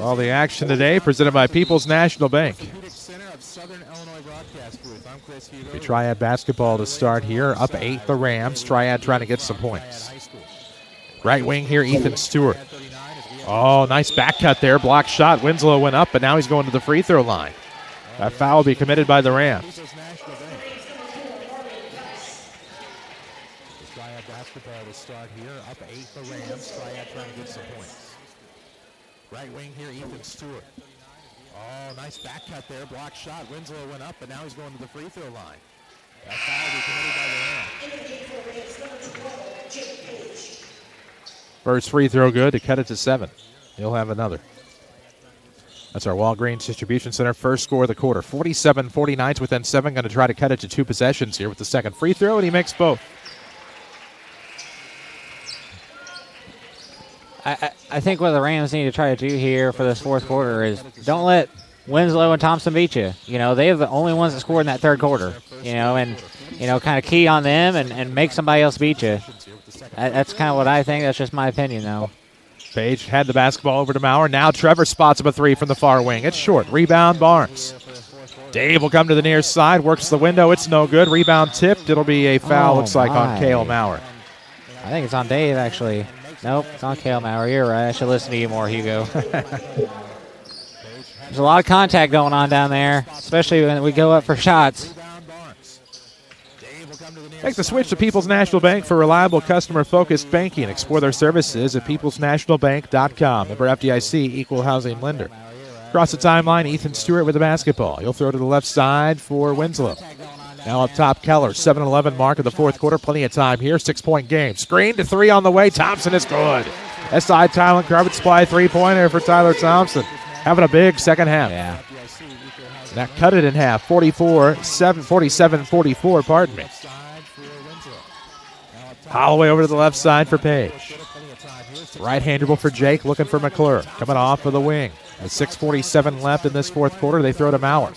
All the action today presented by People's National Bank. The Triad basketball to start here. Up 8, the Rams. Triad trying to get some points. Right wing here, Ethan Stewart. Oh, nice back cut there. Block shot. Winslow went up, but now he's going to the free throw line. That foul will be committed by the Rams. Triad basketball to start here. Up 8, the Rams. Triad trying to get some points. Right wing here, Ethan Stewart. Oh, nice back cut there. Block shot. Winslow went up, but now he's going to the free throw line. That foul will be committed by the Rams. First free throw good to cut it to 7. He'll have another. That's our Walgreens Distribution Center first score of the quarter. 47-49 within 7. Going to try to cut it to 2 possessions here with the second free throw, and he makes both. I think what the Rams need to try to do here for this fourth quarter is don't let Winslow and Thompson beat you. You know, they're the only ones that scored in that third quarter, you know, and, you know, kind of key on them and make somebody else beat you. That's kind of what I think. That's just my opinion, though. Page had the basketball over to Maurer. Now Trevor spots up a 3 from the far wing. It's short. Rebound, Barnes. Dave will come to the near side, works the window. It's no good. Rebound tipped. It'll be a foul, looks like, on Cale Maurer. I think it's on Dave, actually. Nope, it's on Cale Maurer. You're right. I should listen to you more, Hugo. There's a lot of contact going on down there, especially when we go up for shots. Make the switch to People's National Bank for reliable customer-focused banking. Explore their services at peoplesnationalbank.com. Member FDIC, equal housing lender. Across the timeline, Ethan Stewart with the basketball. He'll throw to the left side for Winslow. Now up top, Keller. 7-11 mark of the fourth quarter. Plenty of time here. 6-point game. Screen to 3 on the way. Thompson is good. SI Thailand Carpet Supply 3-pointer for Tyler Thompson. Having a big second half. Yeah. And that cut it in half. 47-44, pardon me. Holloway over to the left side for Page. Right-hander for Jake, looking for McClure. Coming off of the wing. With 6:47 left in this fourth quarter, they throw to Maurer.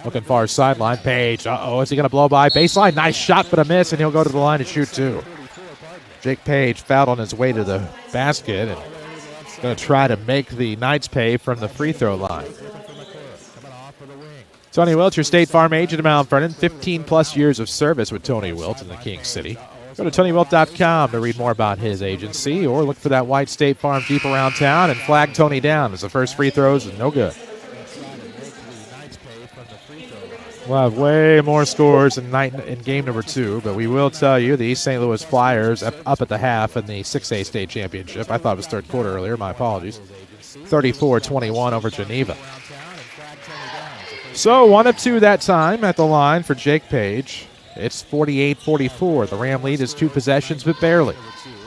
Looking far sideline. Page. Uh-oh, is he going to blow by? Baseline, nice shot, but a miss, and he'll go to the line to shoot 2. Jake Page fouled on his way to the basket and going to try to make the Knights pay from the free throw line. Tony Wilt, your State Farm agent in Mount Vernon. 15-plus years of service with Tony Wilt in the King City. Go to TonyWilt.com to read more about his agency or look for that white State Farm Jeep around town and flag Tony down as the first free throws is no good. We'll have way more scores in game number 2, but we will tell you the East St. Louis Flyers up at the half in the 6A state championship. I thought it was third quarter earlier. My apologies. 34-21 over Geneva. So 1 of 2 that time at the line for Jake Page. It's 48-44. The Ram lead is 2 possessions, but barely.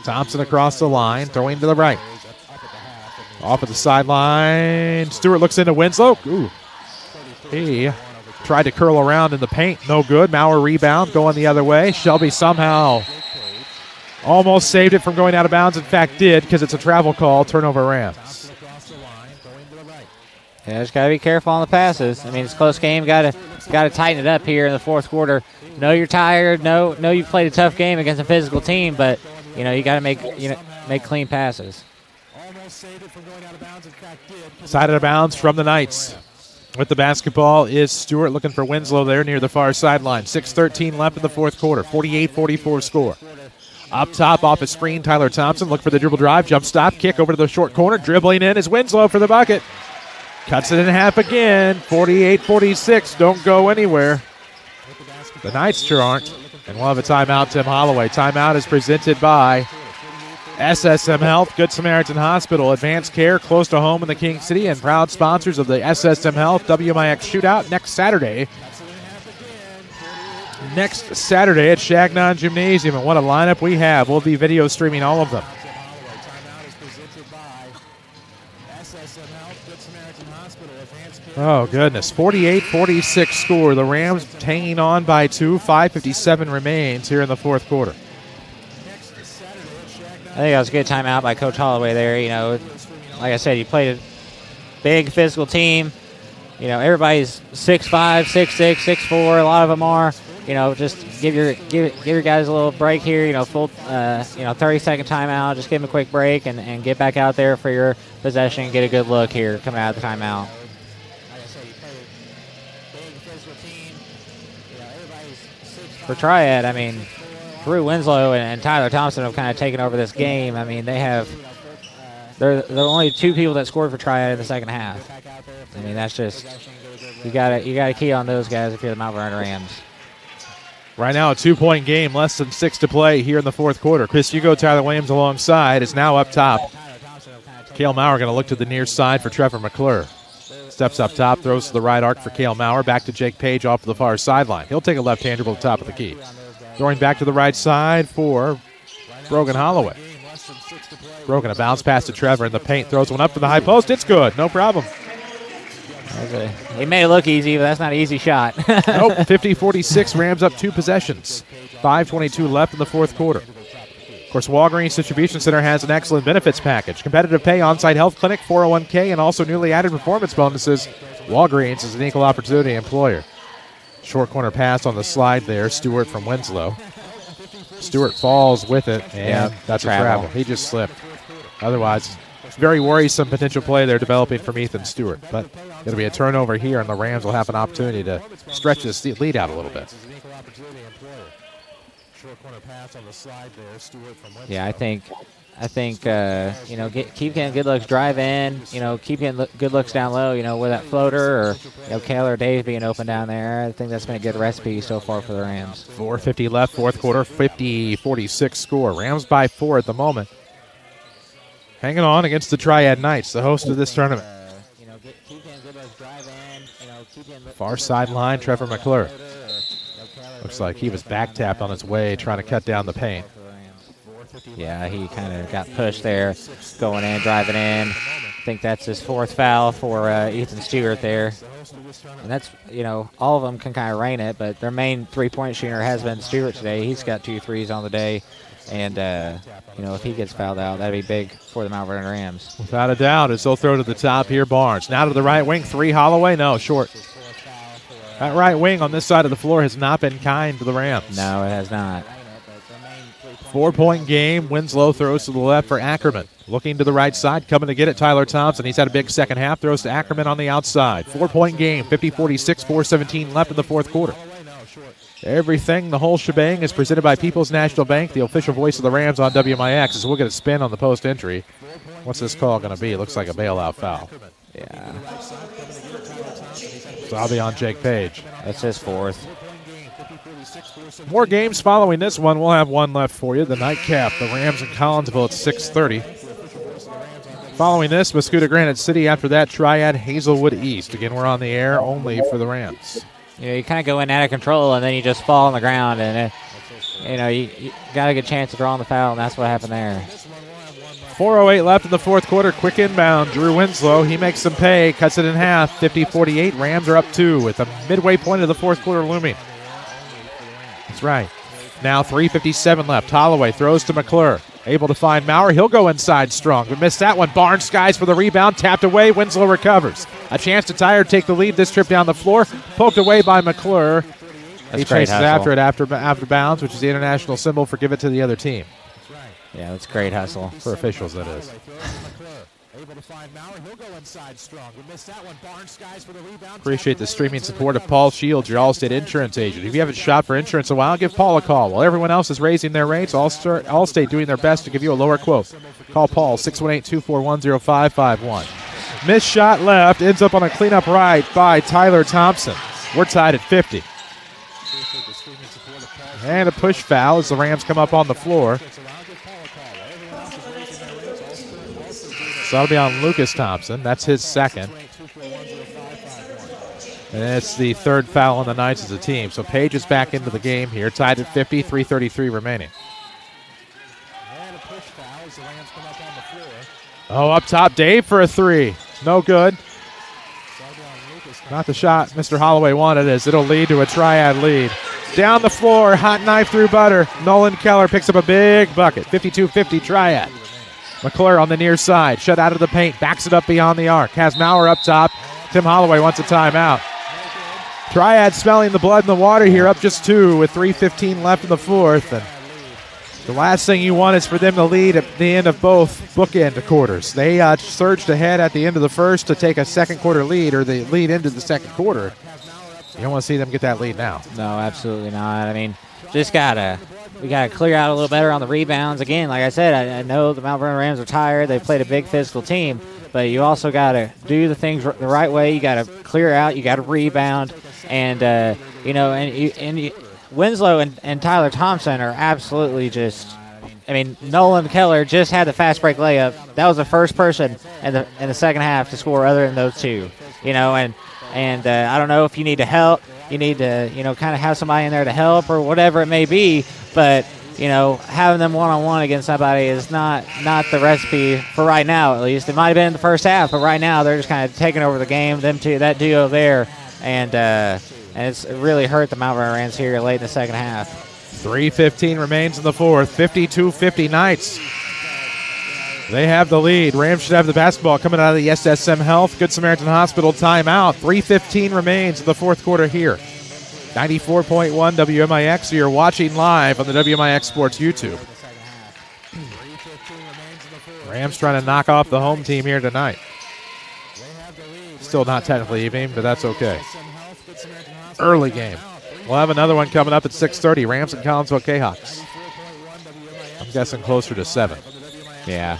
Thompson across the line, throwing to the right. Off of the sideline. Stewart looks into Winslow. Ooh. He tried to curl around in the paint. No good. Maurer rebound going the other way. Shelby somehow almost saved it from going out of bounds. In fact, did because it's a travel call. Turnover Rams. Yeah, just got to be careful on the passes. I mean, it's a close game. Got to tighten it up here in the fourth quarter. Know you're tired. Know you've played a tough game against a physical team, but you got to make clean passes. Side of bounds from the Knights. With the basketball is Stewart looking for Winslow there near the far sideline. 6:13 left in the fourth quarter. 48-44 score. Up top off a screen, Tyler Thompson. Look for the dribble drive. Jump stop. Kick over to the short corner. Dribbling in is Winslow for the bucket. Cuts it in half again. 48-46. Don't go anywhere. The Knights sure aren't. And we'll have a timeout, Tim Holloway. Timeout is presented by SSM Health, Good Samaritan Hospital, Advanced Care, close to home in the King City, and proud sponsors of the SSM Health WMIX Shootout next Saturday. Next Saturday at Chagnon Gymnasium. And what a lineup we have. We'll be video streaming all of them. Oh, goodness. 48-46 score. The Rams hanging on by 2. 5:57 remains here in the fourth quarter. I think that was a good timeout by Coach Holloway there. You know, like I said, you played a big physical team. You know, everybody's 6'5", 6'6", 6'4". A lot of them are. You know, just give your guys a little break here. You know, full 30-second timeout. Just give them a quick break and get back out there for your possession and get a good look here coming out of the timeout. For Triad, I mean, Drew Winslow and Tyler Thompson have kind of taken over this game. I mean, they're the only two people that scored for Triad in the second half. I mean, that's just you gotta key on those guys if you're the Mount Vernon Rams. Right now, a 2-point game, less than 6 to play here in the fourth quarter. Chris Hugo, Tyler Williams alongside is now up top. Cale Maurer going to look to the near side for Trevor McClure. Steps up top, throws to the right arc for Cale Maurer. Back to Jake Page off to the far sideline. He'll take a left-hander at the top of the key. Throwing back to the right side for Brogan Holloway. Brogan, a bounce pass to Trevor in the paint. Throws one up for the high post. It's good. No problem. He made it look easy, but that's not an easy shot. Nope. 50-46. Rams up 2 possessions. 5:22 left in the fourth quarter. Of course, Walgreens Distribution Center has an excellent benefits package. Competitive pay, on-site health clinic, 401k, and also newly added performance bonuses. Walgreens is an equal opportunity employer. Short corner pass on the slide there. Stewart from Winslow. Stewart falls with it, and that's a travel. He just slipped. Otherwise, very worrisome potential play there developing from Ethan Stewart. But it'll be a turnover here, and the Rams will have an opportunity to stretch this lead out a little bit. Yeah, I think keep getting good looks, drive in, keep getting good looks down low, with that floater or, Kale or Dave being open down there. I think that's been a good recipe so far for the Rams. 4:50 left, fourth quarter, 50-46 score. Rams by 4 at the moment. Hanging on against the Triad Knights, the host of this tournament. Far sideline, Trevor McClure. Looks like he was back tapped on his way, trying to cut down the paint. Yeah, he kind of got pushed there, going in, driving in. I think that's his 4th foul for Ethan Stewart there. And that's, all of them can kind of rain it, but their main three-point shooter has been Stewart today. He's got 2 threes on the day. And, if he gets fouled out, that'd be big for the Mount Vernon Rams. Without a doubt, as they'll throw to the top here, Barnes. Now to the right wing, 3 Holloway. No, short. That right wing on this side of the floor has not been kind to the Rams. No, it has not. 4-point game. Winslow throws to the left for Ackerman. Looking to the right side, coming to get it, Tyler Thompson. He's had a big second half. Throws to Ackerman on the outside. 4-point game, 50-46, 4:17 left in the fourth quarter. Everything, the whole shebang, is presented by People's National Bank, the official voice of the Rams on WMIX. As we'll get a spin on the post entry. What's this call going to be? It looks like a bailout foul. Yeah. So I'll be on Jake Page. That's his 4th. More games following this one. We'll have one left for you. The nightcap, the Rams in Collinsville at 6:30. Following this, Muscuda Granite City. After that, Triad Hazelwood East. Again, we're on the air only for the Rams. You kind of go in out of control, and then you just fall on the ground, and you got a good chance to draw on the foul, and that's what happened there. 4:08 left in the fourth quarter. Quick inbound. Drew Winslow. He makes some pay. Cuts it in half. 50-48. Rams are up 2 with the midway point of the fourth quarter looming. That's right. Now 3:57 left. Holloway throws to McClure. Able to find Maurer. He'll go inside strong, but missed that one. Barnes skies for the rebound. Tapped away. Winslow recovers. A chance to tie or take the lead this trip down the floor. Poked away by McClure. He chases after it after bounds, which is the international symbol for give it to the other team. Yeah, that's great hustle. For officials, that is. Able to find Maurer. He'll go inside strong. We missed that one. Barnes skies for the rebound. Appreciate the streaming support of Paul Shields, your Allstate insurance agent. If you haven't shopped for insurance in a while, give Paul a call. While everyone else is raising their rates, Allstate doing their best to give you a lower quote. Call Paul, 618-241-0551. Missed shot left. Ends up on a cleanup right by Tyler Thompson. We're tied at 50. And a push foul as the Rams come up on the floor. So that'll be on Lucas Thompson. That's his second. And it's the third foul on the Knights as a team. So Page is back into the game here, tied at 50, 3:33 remaining. Oh, up top, Dave for a three. No good. Not the shot Mr. Holloway wanted, as it'll lead to a Triad lead. Down the floor, hot knife through butter. Nolan Keller picks up a big bucket. 52-50 Triad. McClure on the near side, shut out of the paint, backs it up beyond the arc. Has Maurer up top. Tim Holloway wants a timeout. Triad smelling the blood in the water here, up just 2 with 3:15 left in the fourth. And the last thing you want is for them to lead at the end of both bookend quarters. They surged ahead at the end of the first to take a second quarter lead, or the lead into the second quarter. You don't want to see them get that lead now. No, absolutely not. I mean, we gotta clear out a little better on the rebounds. Again, like I said, I know the Mount Vernon Rams are tired. They've played a big physical team, but you also gotta do the things the right way. You gotta clear out. You gotta rebound, and Winslow and Tyler Thompson are absolutely just. I mean, Nolan Keller just had the fast break layup. That was the first person in the second half to score other than those two. And I don't know if you need to help. You need to, kind of have somebody in there to help or whatever it may be. But, having them one-on-one against somebody is not the recipe for right now, at least. It might have been in the first half, but right now they're just kind of taking over the game, them two, that duo there. And it's really hurt the Mount Vernon Rams here late in the second half. 3:15 remains in the fourth. 52-50 Knights. They have the lead. Rams should have the basketball coming out of the SSM Health Good Samaritan Hospital timeout. 3:15 remains in the fourth quarter here. 94.1 WMIX, so you're watching live on the WMIX Sports YouTube. Rams trying to knock off the home team here tonight. Still not technically evening, but that's okay. Early game. We'll have another one coming up at 6:30. Rams and Collinsville Jayhawks. I'm guessing closer to 7. Yeah.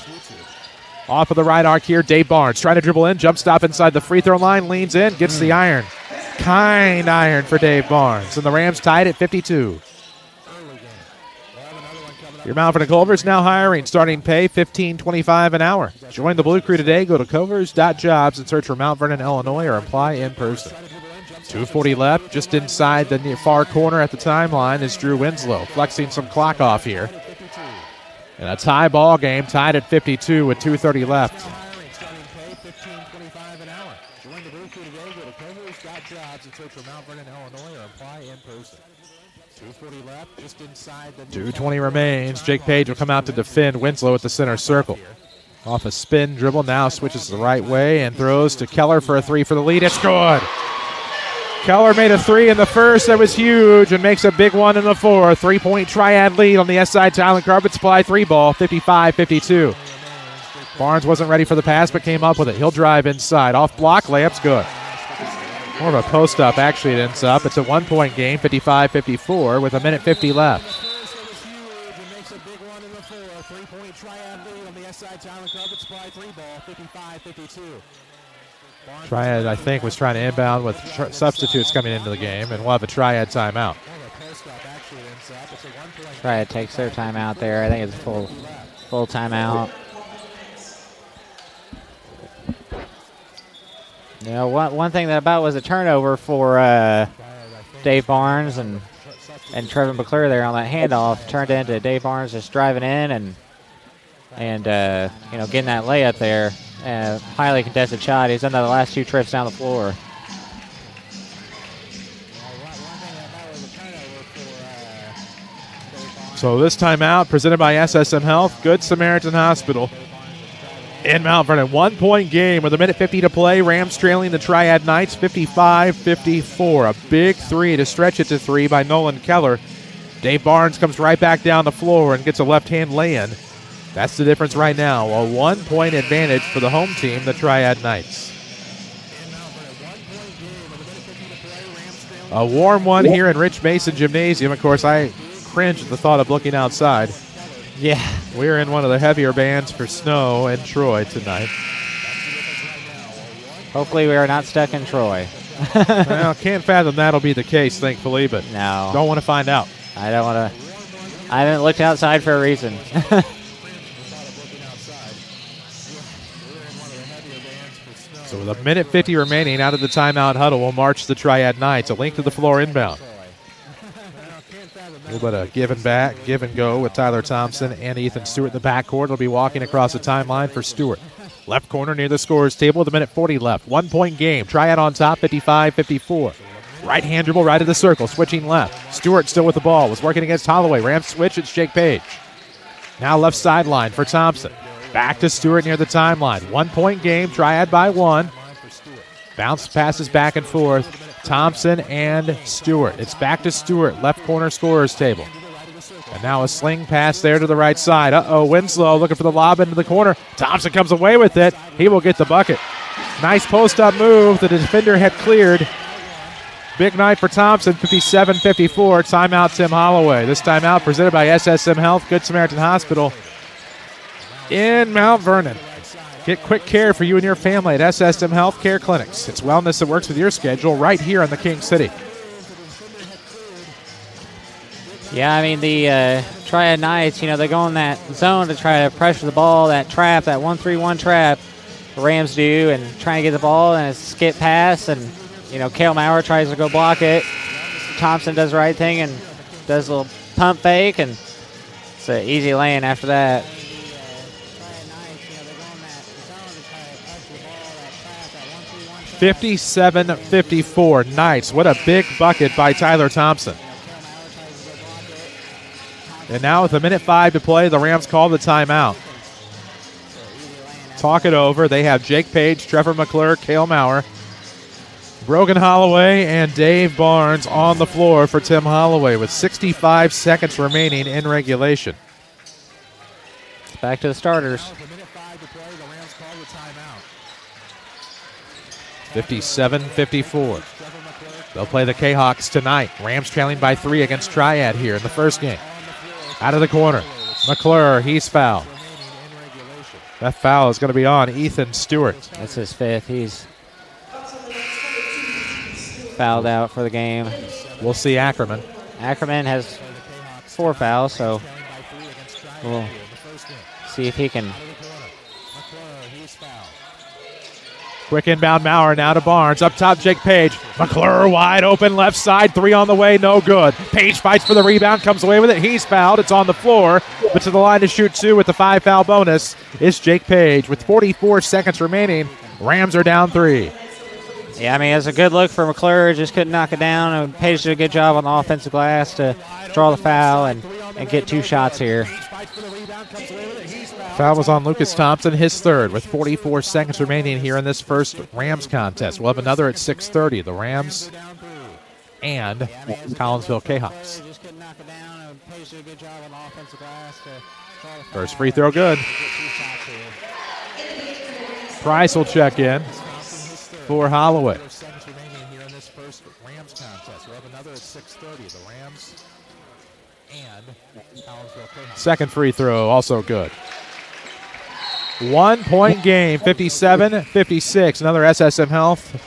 Off of the right arc here, Dave Barnes trying to dribble in, jump stop inside the free throw line, leans in, gets the iron. Kind iron for Dave Barnes. And the Rams tied at 52. Your Mount Vernon Culver's now hiring. Starting pay $15.25 an hour. Join the Blue Crew today. Go to culvers.jobs and search for Mount Vernon, Illinois, or apply in person. 2:40 left. Just inside the near far corner at the timeline is Drew Winslow, flexing some clock off here. And a tie ball game, tied at 52 with 2:30 left. $15.25 an hour. Join the Blue Crew today. Go to culvers.jobs and search for Mount Vernon, Illinois, or apply in person. 2:40 left, just inside the 2:20 remains. Jake Page will come out to defend Winslow at the center circle. Off a spin dribble, now switches the right way and throws to Keller for a three for the lead. It's good. Keller made a three in the first that was huge and makes a big one in the fourth. 3-point Triad lead on the S-side Talent Carpet Supply 3 ball, 55-52. Barnes wasn't ready for the pass but came up with it. He'll drive inside. Off block, layup's good. More of a post-up, actually, it ends up. It's a 1-point game, 55-54, with 1:50 left. 3-point Triad lead on the S-side Talent Carpet Supply 3 ball, 55-52. Triad, I think, was trying to inbound with substitutes coming into the game, and we'll have a Triad timeout. Triad takes their timeout there. I think it's a full timeout. One thing that about was a turnover for Dave Barnes and Trevor McClure there on that handoff. Turned into Dave Barnes just driving in and getting that layup there. Highly contested shot. He's done that the last 2 trips down the floor. So this timeout presented by SSM Health, Good Samaritan Hospital in Mount Vernon. 1-point game with 1:50 to play. Rams trailing the Triad Knights 55-54. A big three to stretch it to 3 by Nolan Keller. Dave Barnes comes right back down the floor and gets a left-hand lay-in That's the difference right now. A 1-point advantage for the home team, the Triad Knights. A warm one here in Rich Mason Gymnasium. Of course, I cringe at the thought of looking outside. Yeah. We're in one of the heavier bands for snow in Troy tonight. Hopefully we are not stuck in Troy. Well, can't fathom that'll be the case, thankfully, but no. Don't want to find out. I don't want to. I haven't looked outside for a reason. So with a minute 50 remaining out of the timeout huddle, will march the Triad Knights. A link to the floor inbound. A little bit of give and go with Tyler Thompson and Ethan Stewart in the backcourt. Will be walking across the timeline for Stewart. Left corner near the scorer's table with a minute 40 left. 1-point game. Triad on top, 55-54. Right-hand dribble right of the circle, switching left. Stewart still with the ball. Was working against Holloway. Rams switch, it's Jake Page. Now left sideline for Thompson. Back to Stewart near the timeline. 1-point game, Triad by 1. Bounce passes back and forth. Thompson and Stewart. It's back to Stewart, left corner scorer's table. And now a sling pass there to the right side. Winslow looking for the lob into the corner. Thompson comes away with it. He will get the bucket. Nice post-up move. The defender had cleared. Big night for Thompson, 57-54. Timeout, Tim Holloway. This timeout presented by SSM Health, Good Samaritan Hospital in Mount Vernon. Get quick care for you and your family at SSM Healthcare Clinics. It's wellness that works with your schedule right here in the King City. Yeah, I mean, the Triad Knights, they go in that zone to try to pressure the ball, that trap, that 1-3-1 trap the Rams do, and trying to get the ball, and it's a skip pass, and, Kale Maurer tries to go block it. Thompson does the right thing and does a little pump fake, and it's an easy lane after that. $57-54 Knights. What a big bucket by Tyler Thompson. And now with a minute 5 to play, the Rams call the timeout. Talk it over. They have Jake Page, Trevor McClure, Cale Maurer, Brogan Holloway, and Dave Barnes on the floor for Tim Holloway with 65 seconds remaining in regulation. Back to the starters. 57-54. They'll play the K-Hawks tonight. Rams trailing by 3 against Triad here in the first game. Out of the corner. McClure, he's fouled. That foul is going to be on Ethan Stewart. That's his 5th. He's fouled out for the game. We'll see Ackerman. Ackerman has 4 fouls, so we'll see if he can. Quick inbound, Maurer now to Barnes. Up top, Jake Page. McClure wide open, left side, 3 on the way, no good. Page fights for the rebound, comes away with it. He's fouled. It's on the floor, but to the line to shoot 2 with the 5-foul bonus is Jake Page. With 44 seconds remaining, Rams are down 3. Yeah, I mean, it's a good look for McClure. Just couldn't knock it down. And Page did a good job on the offensive glass to draw the foul and get 2 shots here. Foul was on Lucas Thompson, his 3rd, with 44 seconds remaining here in this first Rams contest. We'll have another at 6:30. The Rams and Collinsville K-Hawks. First free throw good. Price will check in for Holloway. Second free throw, also good. 1-point game, 57-56. Another SSM Health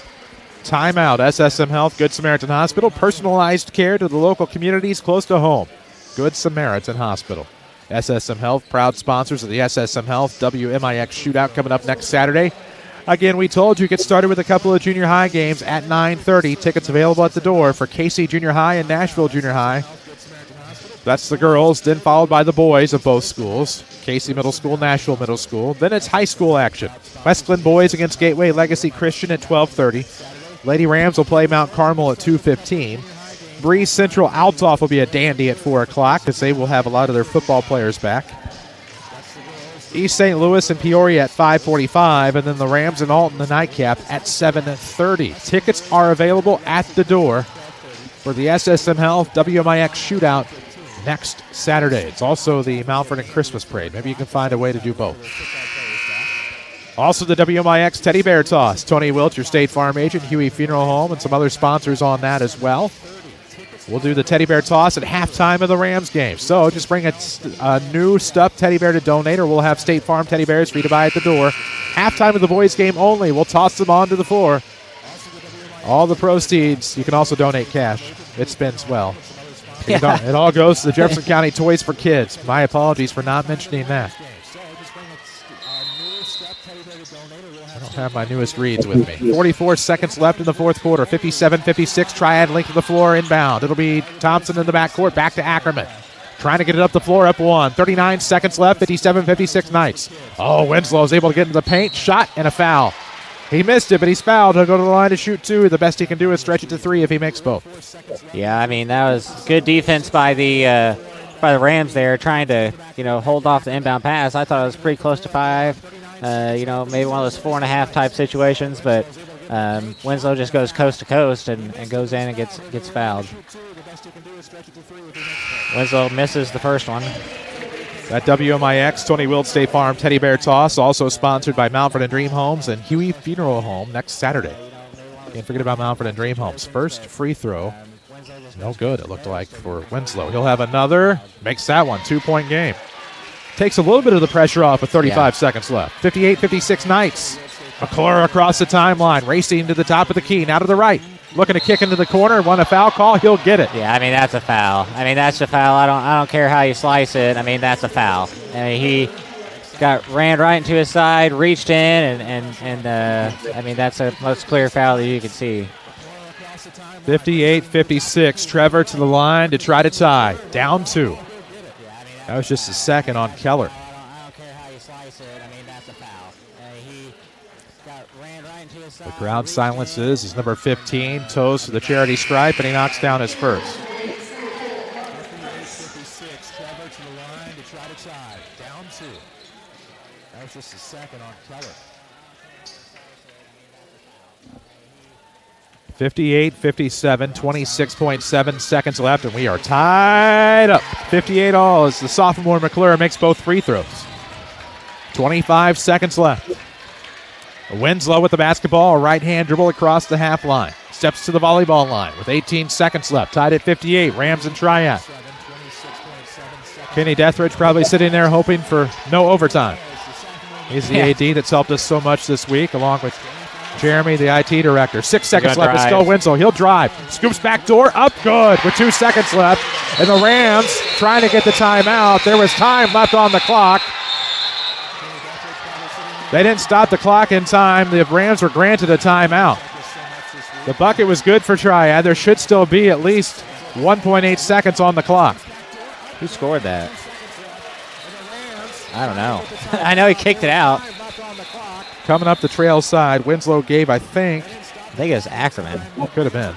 timeout. SSM Health, Good Samaritan Hospital. Personalized care to the local communities close to home. Good Samaritan Hospital. SSM Health, proud sponsors of the SSM Health WMIX shootout coming up next Saturday. Again, we told you get started with a couple of junior high games at 9:30. Tickets available at the door for Casey Junior High and Nashville Junior High. That's the girls, then followed by the boys of both schools. Casey Middle School, Nashville Middle School. Then it's high school action. West Glen boys against Gateway Legacy Christian at 12:30. Lady Rams will play Mount Carmel at 2:15. Breeze Central Althoff will be a dandy at 4 o'clock because they will have a lot of their football players back. East St. Louis and Peoria at 5:45, and then the Rams and Alton, the nightcap, at 7:30. Tickets are available at the door for the SSM Health WMIX shootout next Saturday. It's also the Mount Vernon Christmas Parade. Maybe you can find a way to do both. Also the WMIX Teddy Bear Toss. Tony Wilt, your State Farm agent, Huey Funeral Home, and some other sponsors on that as well. We'll do the Teddy Bear Toss at halftime of the Rams game. So just bring a new stuffed teddy bear to donate, or we'll have State Farm teddy bears for you to buy at the door. Halftime of the boys game only. We'll toss them onto the floor. All the proceeds, you can also donate cash. It spins well. Yeah. It all goes to the Jefferson County Toys for Kids. My apologies for not mentioning that. I don't have my newest reads with me. 44 seconds left in the fourth quarter. 57-56. Triad link to the floor inbound. It'll be Thompson in the backcourt. Back to Ackerman. Trying to get it up the floor, up one. 39 seconds left. 57-56 Knights. Oh, Winslow is able to get into the paint. Shot and a foul. He missed it, but he's fouled. He'll go to the line to shoot two. The best he can do is stretch it to three if he makes both. Yeah, I mean, that was good defense by the Rams there, trying to, hold off the inbound pass. I thought it was pretty close to 5. Maybe one of those 4.5 type situations, but Winslow just goes coast to coast and goes in and gets fouled. Winslow misses the first one. That WMIX Tony Wilt State Farm Teddy Bear Toss, also sponsored by Mount Vernon Dream Homes and Huey Funeral Home next Saturday. Can't forget about Mount Vernon Dream Homes. First free throw. No good, it looked like, for Winslow. He'll have another. Makes that one. 2-point game. Takes a little bit of the pressure off with 35 seconds left. 58-56 Knights. McClure across the timeline, racing to the top of the key, now to the right. Looking to kick into the corner. Want a foul call? He'll get it. Yeah, I mean, that's a foul. That's a foul. I don't care how you slice it. That's a foul. He ran right into his side, reached in, and that's the most clear foul that you can see. 58-56. Trevor to the line to try to tie. Down 2. That was just a second on Keller. The crowd silences as number 15 toes to the charity stripe, and he knocks down his first. Trevor to the line to try to tie. Down 2. That was just a second on Keller. 58-57, 26.7 seconds left, and we are tied up. 58 all as the sophomore McClure makes both free throws. 25 seconds left. Winslow with the basketball, a right-hand dribble across the half line. Steps to the volleyball line with 18 seconds left. Tied at 58, Rams and Triad. Kenny Deathridge probably sitting there hoping for no overtime. He's the AD that's helped us so much this week, along with Jeremy, the IT director. 6 seconds left. It's still Winslow. He'll drive. Scoops back door. Up good with 2 seconds left. And the Rams trying to get the timeout. There was time left on the clock. They didn't stop the clock in time. The Rams were granted a timeout. The bucket was good for Triad. There should still be at least 1.8 seconds on the clock. Who scored that? I don't know. I know he kicked it out. Coming up the trail side, Winslow gave, I think it was Ackerman. Could have been.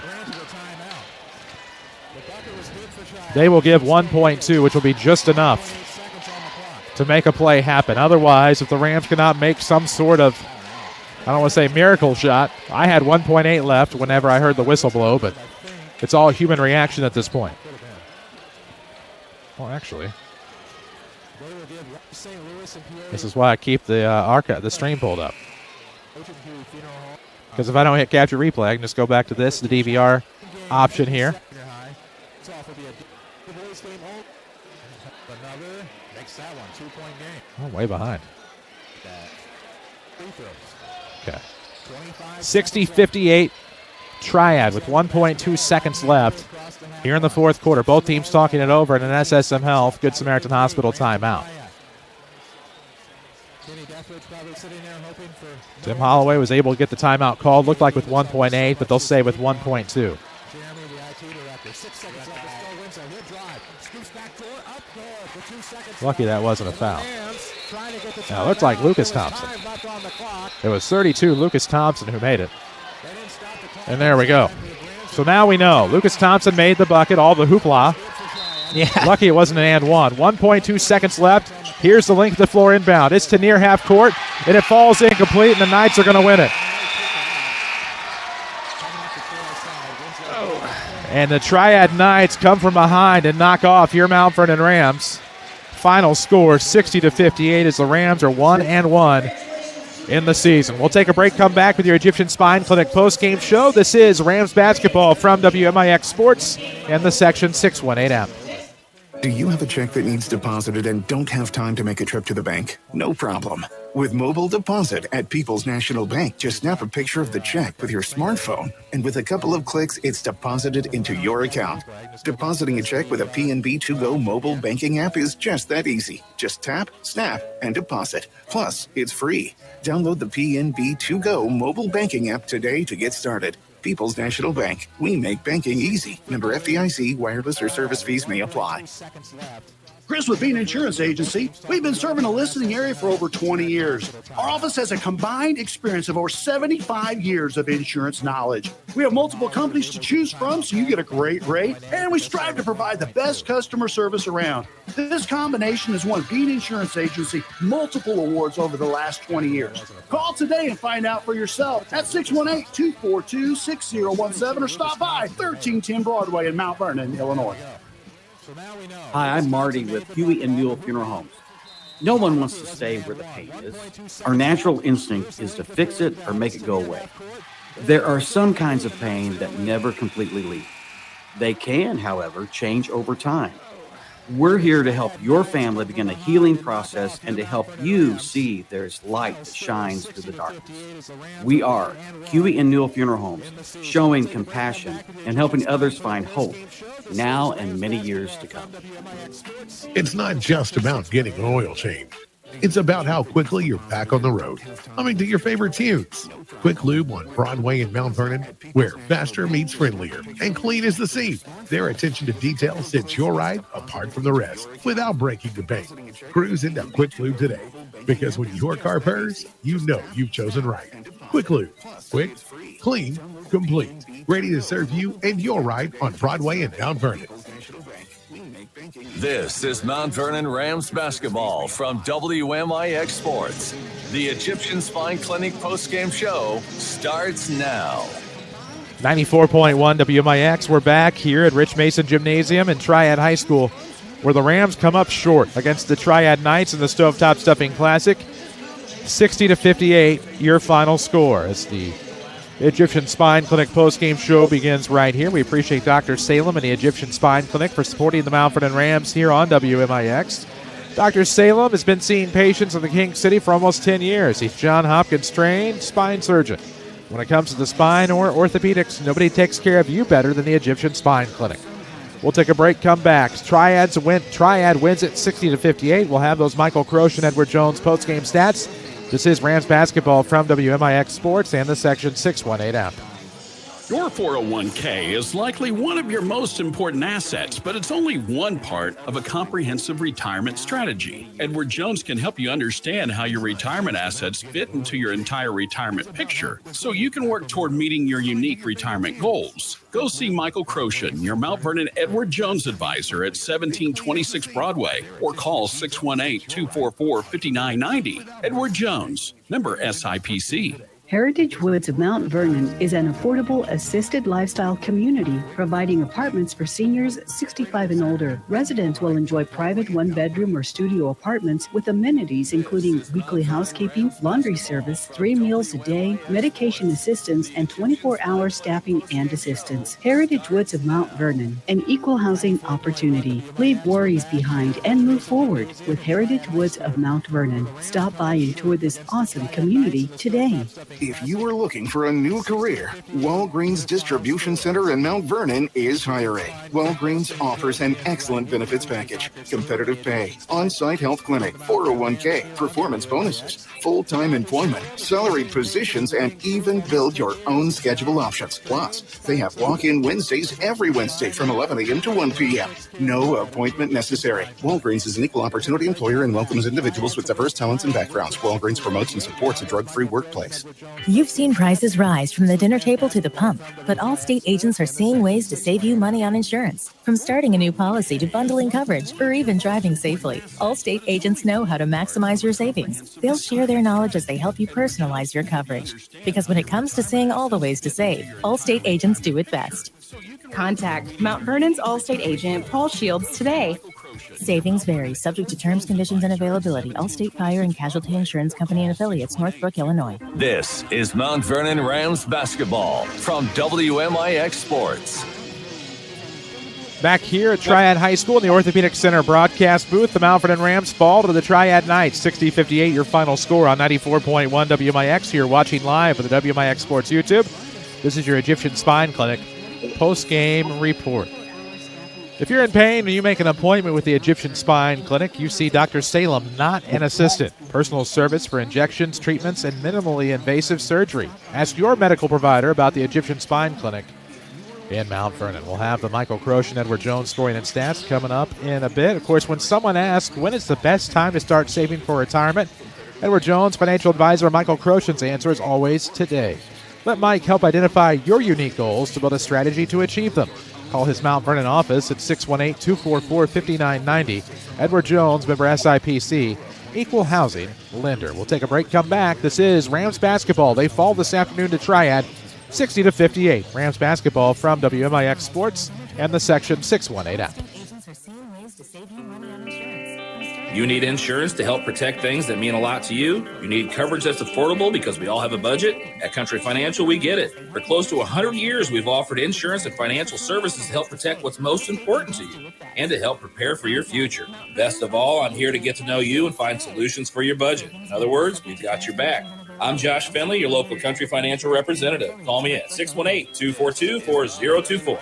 They will give 1.2, which will be just enough to make a play happen. Otherwise, if the Rams cannot make some sort of, I don't want to say miracle shot, I had 1.8 left whenever I heard the whistle blow, but it's all human reaction at this point. Well, actually, this is why I keep the stream pulled up. Because if I don't hit capture replay, I can just go back to this, the DVR option here. Oh, way behind. Okay. 60-58 Triad with 1.2 seconds left here in the fourth quarter. Both teams talking it over in an SSM Health Good Samaritan Hospital timeout. Tim Holloway was able to get the timeout called. Looked like with 1.8, but they'll say with 1.2. Lucky that wasn't a foul. Now, it looked like Lucas Thompson. It was 32 Lucas Thompson who made it. And there we go. So now we know. Lucas Thompson made the bucket, all the hoopla. Yeah. Lucky it wasn't an and one. 1.2 seconds left. Here's the link to the floor inbound. It's to near half court, and it falls incomplete, and the Knights are going to win it. And the Triad Knights come from behind and knock off your Mount Vernon Rams. Final score 60-58 as the Rams are 1-1 in the season. We'll take a break, come back with your Egyptian Spine Clinic post-game show. This is Rams basketball from WMIX Sports and the Section 618 app. Do you have a check that needs deposited and don't have time to make a trip to the bank? No problem. With mobile deposit at People's National Bank, just snap a picture of the check with your smartphone, and with a couple of clicks, it's deposited into your account. Depositing a check with a PNB To-Go mobile banking app is just that easy. Just tap, snap, and deposit. Plus, it's free. Download the PNB To-Go mobile banking app today to get started. People's National Bank. We make banking easy. Member FDIC. Wireless or service fees may apply. Chris with Bean Insurance Agency. We've been serving a listening area for over 20 years. Our office has a combined experience of over 75 years of insurance knowledge. We have multiple companies to choose from, so you get a great rate, and we strive to provide the best customer service around. This combination has won Bean Insurance Agency multiple awards over the last 20 years. Call today and find out for yourself at 618-242-6017 or stop by 1310 Broadway in Mount Vernon, Illinois. Hi, I'm Marty with Huey and Mule Funeral Homes. No one wants to stay where the pain is. Our natural instinct is to fix it or make it go away. There are some kinds of pain that never completely leave. They can, however, change over time. We're here to help your family begin a healing process and to help you see there's light that shines through the darkness. We are Huey and Newell Funeral Homes, showing compassion and helping others find hope now and many years to come. It's not just about getting an oil change. It's about how quickly you're back on the road, humming to your favorite tunes. Quick Lube on Broadway in Mount Vernon, where faster meets friendlier and clean is the scene. Their attention to detail sets your ride apart from the rest without breaking the bank. Cruise into Quick Lube today, because when your car purrs, you know you've chosen right. Quick Lube. Quick, clean, complete. Ready to serve you and your ride on Broadway in Mount Vernon. This is Mount Vernon Rams basketball from WMIX Sports. The Egyptian Spine Clinic postgame show starts now. 94.1 WMIX. We're back here at Rich Mason Gymnasium in Triad High School, where the Rams come up short against the Triad Knights in the Stovetop Stuffing Classic. 60-58, your final score as the Egyptian Spine Clinic postgame show begins right here. We appreciate Dr. Salem and the Egyptian Spine Clinic for supporting the Mount Vernon Rams here on WMIX. Dr. Salem has been seeing patients in the King City for almost 10 years. He's John Hopkins trained spine surgeon. When it comes to the spine or orthopedics, nobody takes care of you better than the Egyptian Spine Clinic. We'll take a break, come back. Triad wins it 60-58. We'll have those Michael Croce and Edward Jones postgame stats. This is Rams basketball from WMIX Sports and the Section 618 app. Your 401k is likely one of your most important assets, but it's only one part of a comprehensive retirement strategy. Edward Jones can help you understand how your retirement assets fit into your entire retirement picture so you can work toward meeting your unique retirement goals. Go see Michael Croce, your Mount Vernon Edward Jones advisor at 1726 Broadway, or call 618-244-5990. Edward Jones, member SIPC. Heritage Woods of Mount Vernon is an affordable assisted lifestyle community providing apartments for seniors 65 and older. Residents will enjoy private one-bedroom or studio apartments with amenities including weekly housekeeping, laundry service, 3 meals a day, medication assistance, and 24-hour staffing and assistance. Heritage Woods of Mount Vernon, an equal housing opportunity. Leave worries behind and move forward with Heritage Woods of Mount Vernon. Stop by and tour this awesome community today. If you are looking for a new career, Walgreens Distribution Center in Mount Vernon is hiring. Walgreens offers an excellent benefits package, competitive pay, on-site health clinic, 401k, performance bonuses, full-time employment, salaried positions, and even build your own schedule options. Plus, they have walk-in Wednesdays every Wednesday from 11 a.m. to 1 p.m. No appointment necessary. Walgreens is an equal opportunity employer and welcomes individuals with diverse talents and backgrounds. Walgreens promotes and supports a drug-free workplace. You've seen prices rise from the dinner table to the pump, but Allstate agents are seeing ways to save you money on insurance. From starting a new policy to bundling coverage or even driving safely, Allstate agents know how to maximize your savings. They'll share their knowledge as they help you personalize your coverage. Because when it comes to seeing all the ways to save, Allstate agents do it best. Contact Mount Vernon's Allstate agent, Paul Shields, today. Savings vary, subject to terms, conditions, and availability. Allstate Fire and Casualty Insurance Company and Affiliates, Northbrook, Illinois. This is Mount Vernon Rams basketball from WMIX Sports. Back here at Triad High School in the Orthopedic Center broadcast booth, the Mount Vernon Rams fall to the Triad Knights. 60-58 your final score on 94.1 WMIX. You're watching live for the WMIX Sports YouTube. This is your Egyptian Spine Clinic post-game report. If you're in pain and you make an appointment with the Egyptian Spine Clinic, you see Dr. Salem, not an assistant. Personal service for injections, treatments, and minimally invasive surgery. Ask your medical provider about the Egyptian Spine Clinic in Mount Vernon. We'll have the Michael Croce and Edward Jones scoring and stats coming up in a bit. Of course, when someone asks when is the best time to start saving for retirement, Edward Jones, financial advisor, Michael Croce's answer is always today. Let Mike help identify your unique goals to build a strategy to achieve them. Call his Mount Vernon office at 618-244-5990. Edward Jones, member SIPC, equal housing lender. We'll take a break, come back. This is Rams basketball. They fall this afternoon to Triad, 60-58. Rams basketball from WMIX Sports and the Section 618 app. You need insurance to help protect things that mean a lot to you. You need coverage that's affordable because we all have a budget. At Country Financial, we get it. For close to 100 years, we've offered insurance and financial services to help protect what's most important to you and to help prepare for your future. Best of all, I'm here to get to know you and find solutions for your budget. In other words, we've got your back. I'm Josh Finley, your local Country Financial representative. Call me at 618-242-4024.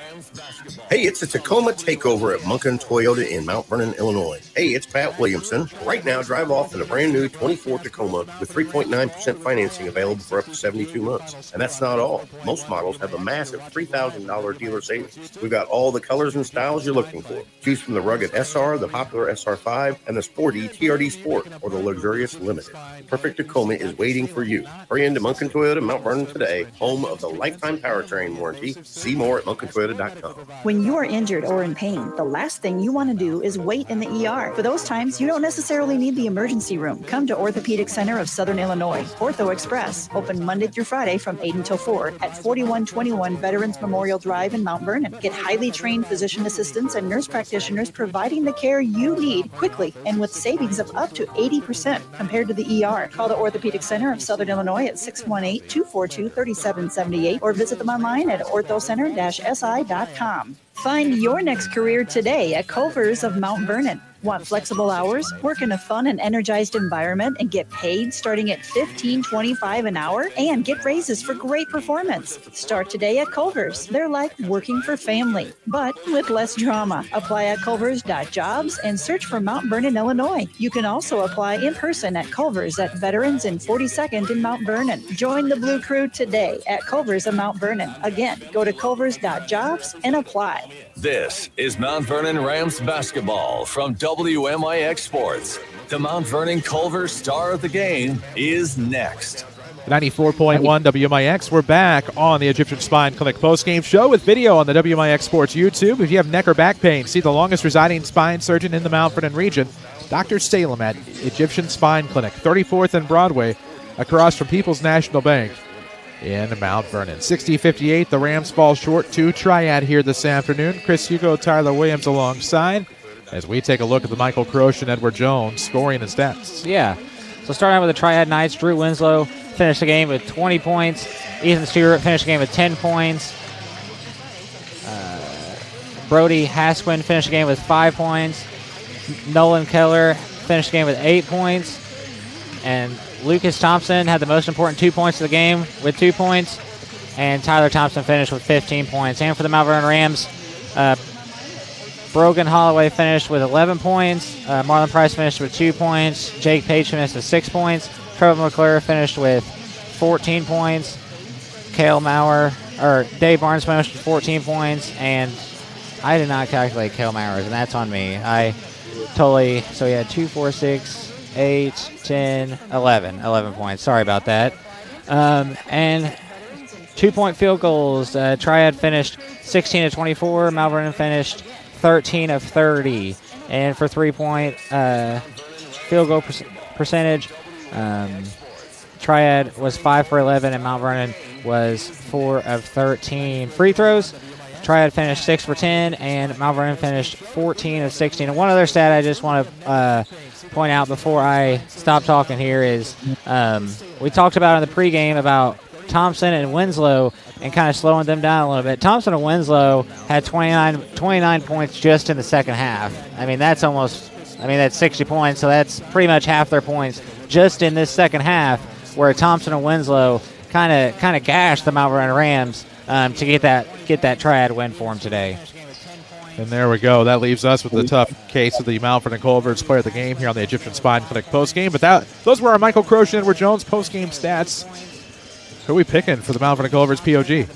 Hey, it's a Tacoma takeover at Munkin Toyota in Mount Vernon, Illinois. Hey, it's Pat Williamson. Right now, drive off in a brand new 24 Tacoma with 3.9% financing available for up to 72 months. And that's not all. Most models have a massive $3,000 dealer savings. We've got all the colors and styles you're looking for. Choose from the rugged SR, the popular SR5, and the sporty TRD Sport, or the luxurious Limited. Perfect Tacoma is waiting for you. Hurry into Munkin Toyota Mount Vernon today, home of the lifetime powertrain warranty. See more at munkintoyota.com. When you are injured or in pain, the last thing you want to do is wait in the ER. For those times, you don't necessarily need the emergency room. Come to Orthopedic Center of Southern Illinois, Ortho Express, open Monday through Friday from 8 until 4 at 4121 Veterans Memorial Drive in Mount Vernon. Get highly trained physician assistants and nurse practitioners providing the care you need quickly and with savings of up to 80% compared to the ER. Call the Orthopedic Center of Southern Illinois at 618-242-3778 or visit them online at orthocenter-si.com. Find your next career today at Culver's of Mount Vernon. Want flexible hours, work in a fun and energized environment, and get paid starting at $15.25 an hour? And get raises for great performance. Start today at Culver's. They're like working for family, but with less drama. Apply at culvers.jobs and search for Mount Vernon, Illinois. You can also apply in person at Culver's at Veterans in 42nd in Mount Vernon. Join the Blue Crew today at Culver's of Mount Vernon. Again, go to culvers.jobs and apply. This is Mount Vernon Rams basketball from WMIX Sports. The Mount Vernon Culver star of the game is next. 94.1 WMIX. We're back on the Egyptian Spine Clinic postgame show with video on the WMIX Sports YouTube. If you have neck or back pain, see the longest residing spine surgeon in the Mount Vernon region, Dr. Salem at Egyptian Spine Clinic, 34th and Broadway, across from People's National Bank in Mount Vernon. 60-58, the Rams fall short to Triad here this afternoon. Chris Hugo, Tyler Williams alongside as we take a look at the Michael Croce and Edward Jones scoring and stats. Yeah, so starting out with the Triad Knights, Drew Winslow finished the game with 20 points. Ethan Stewart finished the game with 10 points. Brody Hasquin finished the game with 5 points. Nolan Keller finished the game with 8 points. And Lucas Thompson had the most important 2 points of the game with 2 points. And Tyler Thompson finished with 15 points. And for the Mount Vernon Rams, Brogan Holloway finished with 11 points. Marlon Price finished with 2 points. Jake Page finished with 6 points. Trevor McClure finished with 14 points. Dave Barnes finished with 14 points. And I did not calculate Kale Mowers, and that's on me. So he had 2, 4, 6, 8, 10, 11 points. Sorry about that. And 2-point field goals. Triad finished 16 of 24. Mount Vernon finished 13 of 30. And for 3-point field goal percentage, Triad was 5 for 11, and Mount Vernon was 4 of 13. Free throws, Triad finished 6 for 10, and Mount Vernon finished 14 of 16. And one other stat I just want to point out before I stop talking here is we talked about in the pregame about Thompson and Winslow and kind of slowing them down a little bit. Thompson and Winslow had 29 points just in the second half. I mean, that's 60 points, so that's pretty much half their points just in this second half, where Thompson and Winslow kind of gashed the Mount Vernon Rams to get that Triad win for them today. And there we go. That leaves us with the tough case of the Mount Vernon Culver's player of the game here on the Egyptian Spine Clinic postgame. But those were our Michael Croce and Edward Jones postgame stats. Who are we picking for the Mount Vernon Culver's POG?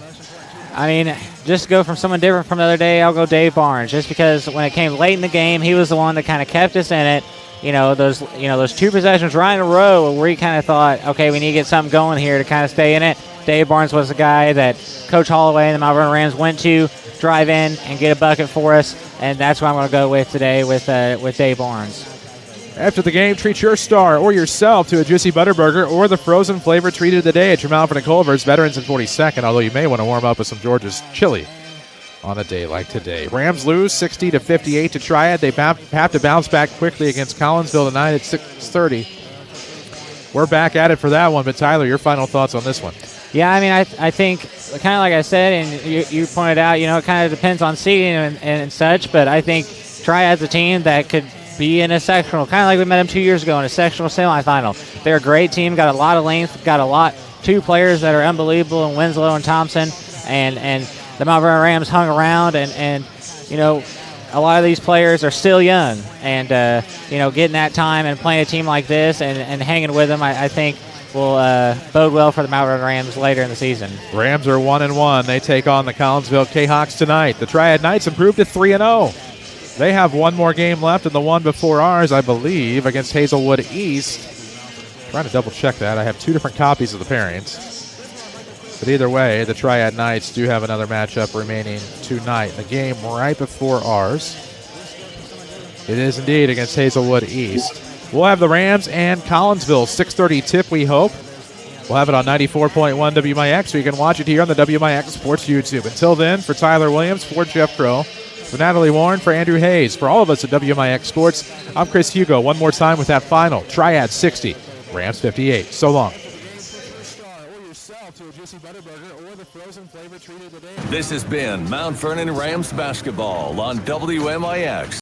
I mean, just to go from someone different from the other day, I'll go Dave Barnes, just because when it came late in the game, he was the one that kind of kept us in it. Those 2 possessions right in a row where he kind of thought, okay, we need to get something going here to kind of stay in it. Dave Barnes was the guy that Coach Holloway and the Mount Vernon Rams went to drive in and get a bucket for us, and that's what I'm going to go with today with Dave Barnes. After the game, treat your star or yourself to a juicy Butterburger or the frozen flavor treat of the day at your Mount Vernon Culver's, Veterans in 42nd, although you may want to warm up with some George's chili on a day like today. Rams lose 60-58 to Triad. They have to bounce back quickly against Collinsville tonight at 6:30. We're back at it for that one, but Tyler, your final thoughts on this one? Yeah, I mean, I think kind of like I said, and you pointed out, it kind of depends on seeding and such, but I think Triad's a team that could be in a sectional, kind of like we met them 2 years ago in a sectional semifinal. They're a great team, got a lot of length, got 2 players that are unbelievable in Winslow and Thompson, and the Mount Vernon Rams hung around, and a lot of these players are still young, and getting that time and playing a team like this and hanging with them, I think will bode well for the Mount Vernon Rams later in the season. Rams are 1-1. They take on the Collinsville K-Hawks tonight. The Triad Knights improved to 3-0. They have one more game left, and the one before ours, I believe, against Hazelwood East. Trying to double-check that. I have 2 different copies of the pairings. But either way, the Triad Knights do have another matchup remaining tonight. The game right before ours. It is indeed against Hazelwood East. We'll have the Rams and Collinsville 6:30 tip, we hope. We'll have it on 94.1 WMIX, so you can watch it here on the WMIX Sports YouTube. Until then, for Tyler Williams, for Jeff Crow, for Natalie Warren, for Andrew Hayes, for all of us at WMIX Sports, I'm Chris Hugo. One more time with that final. Triad 60, Rams 58. So long. This has been Mount Vernon Rams basketball on WMIX.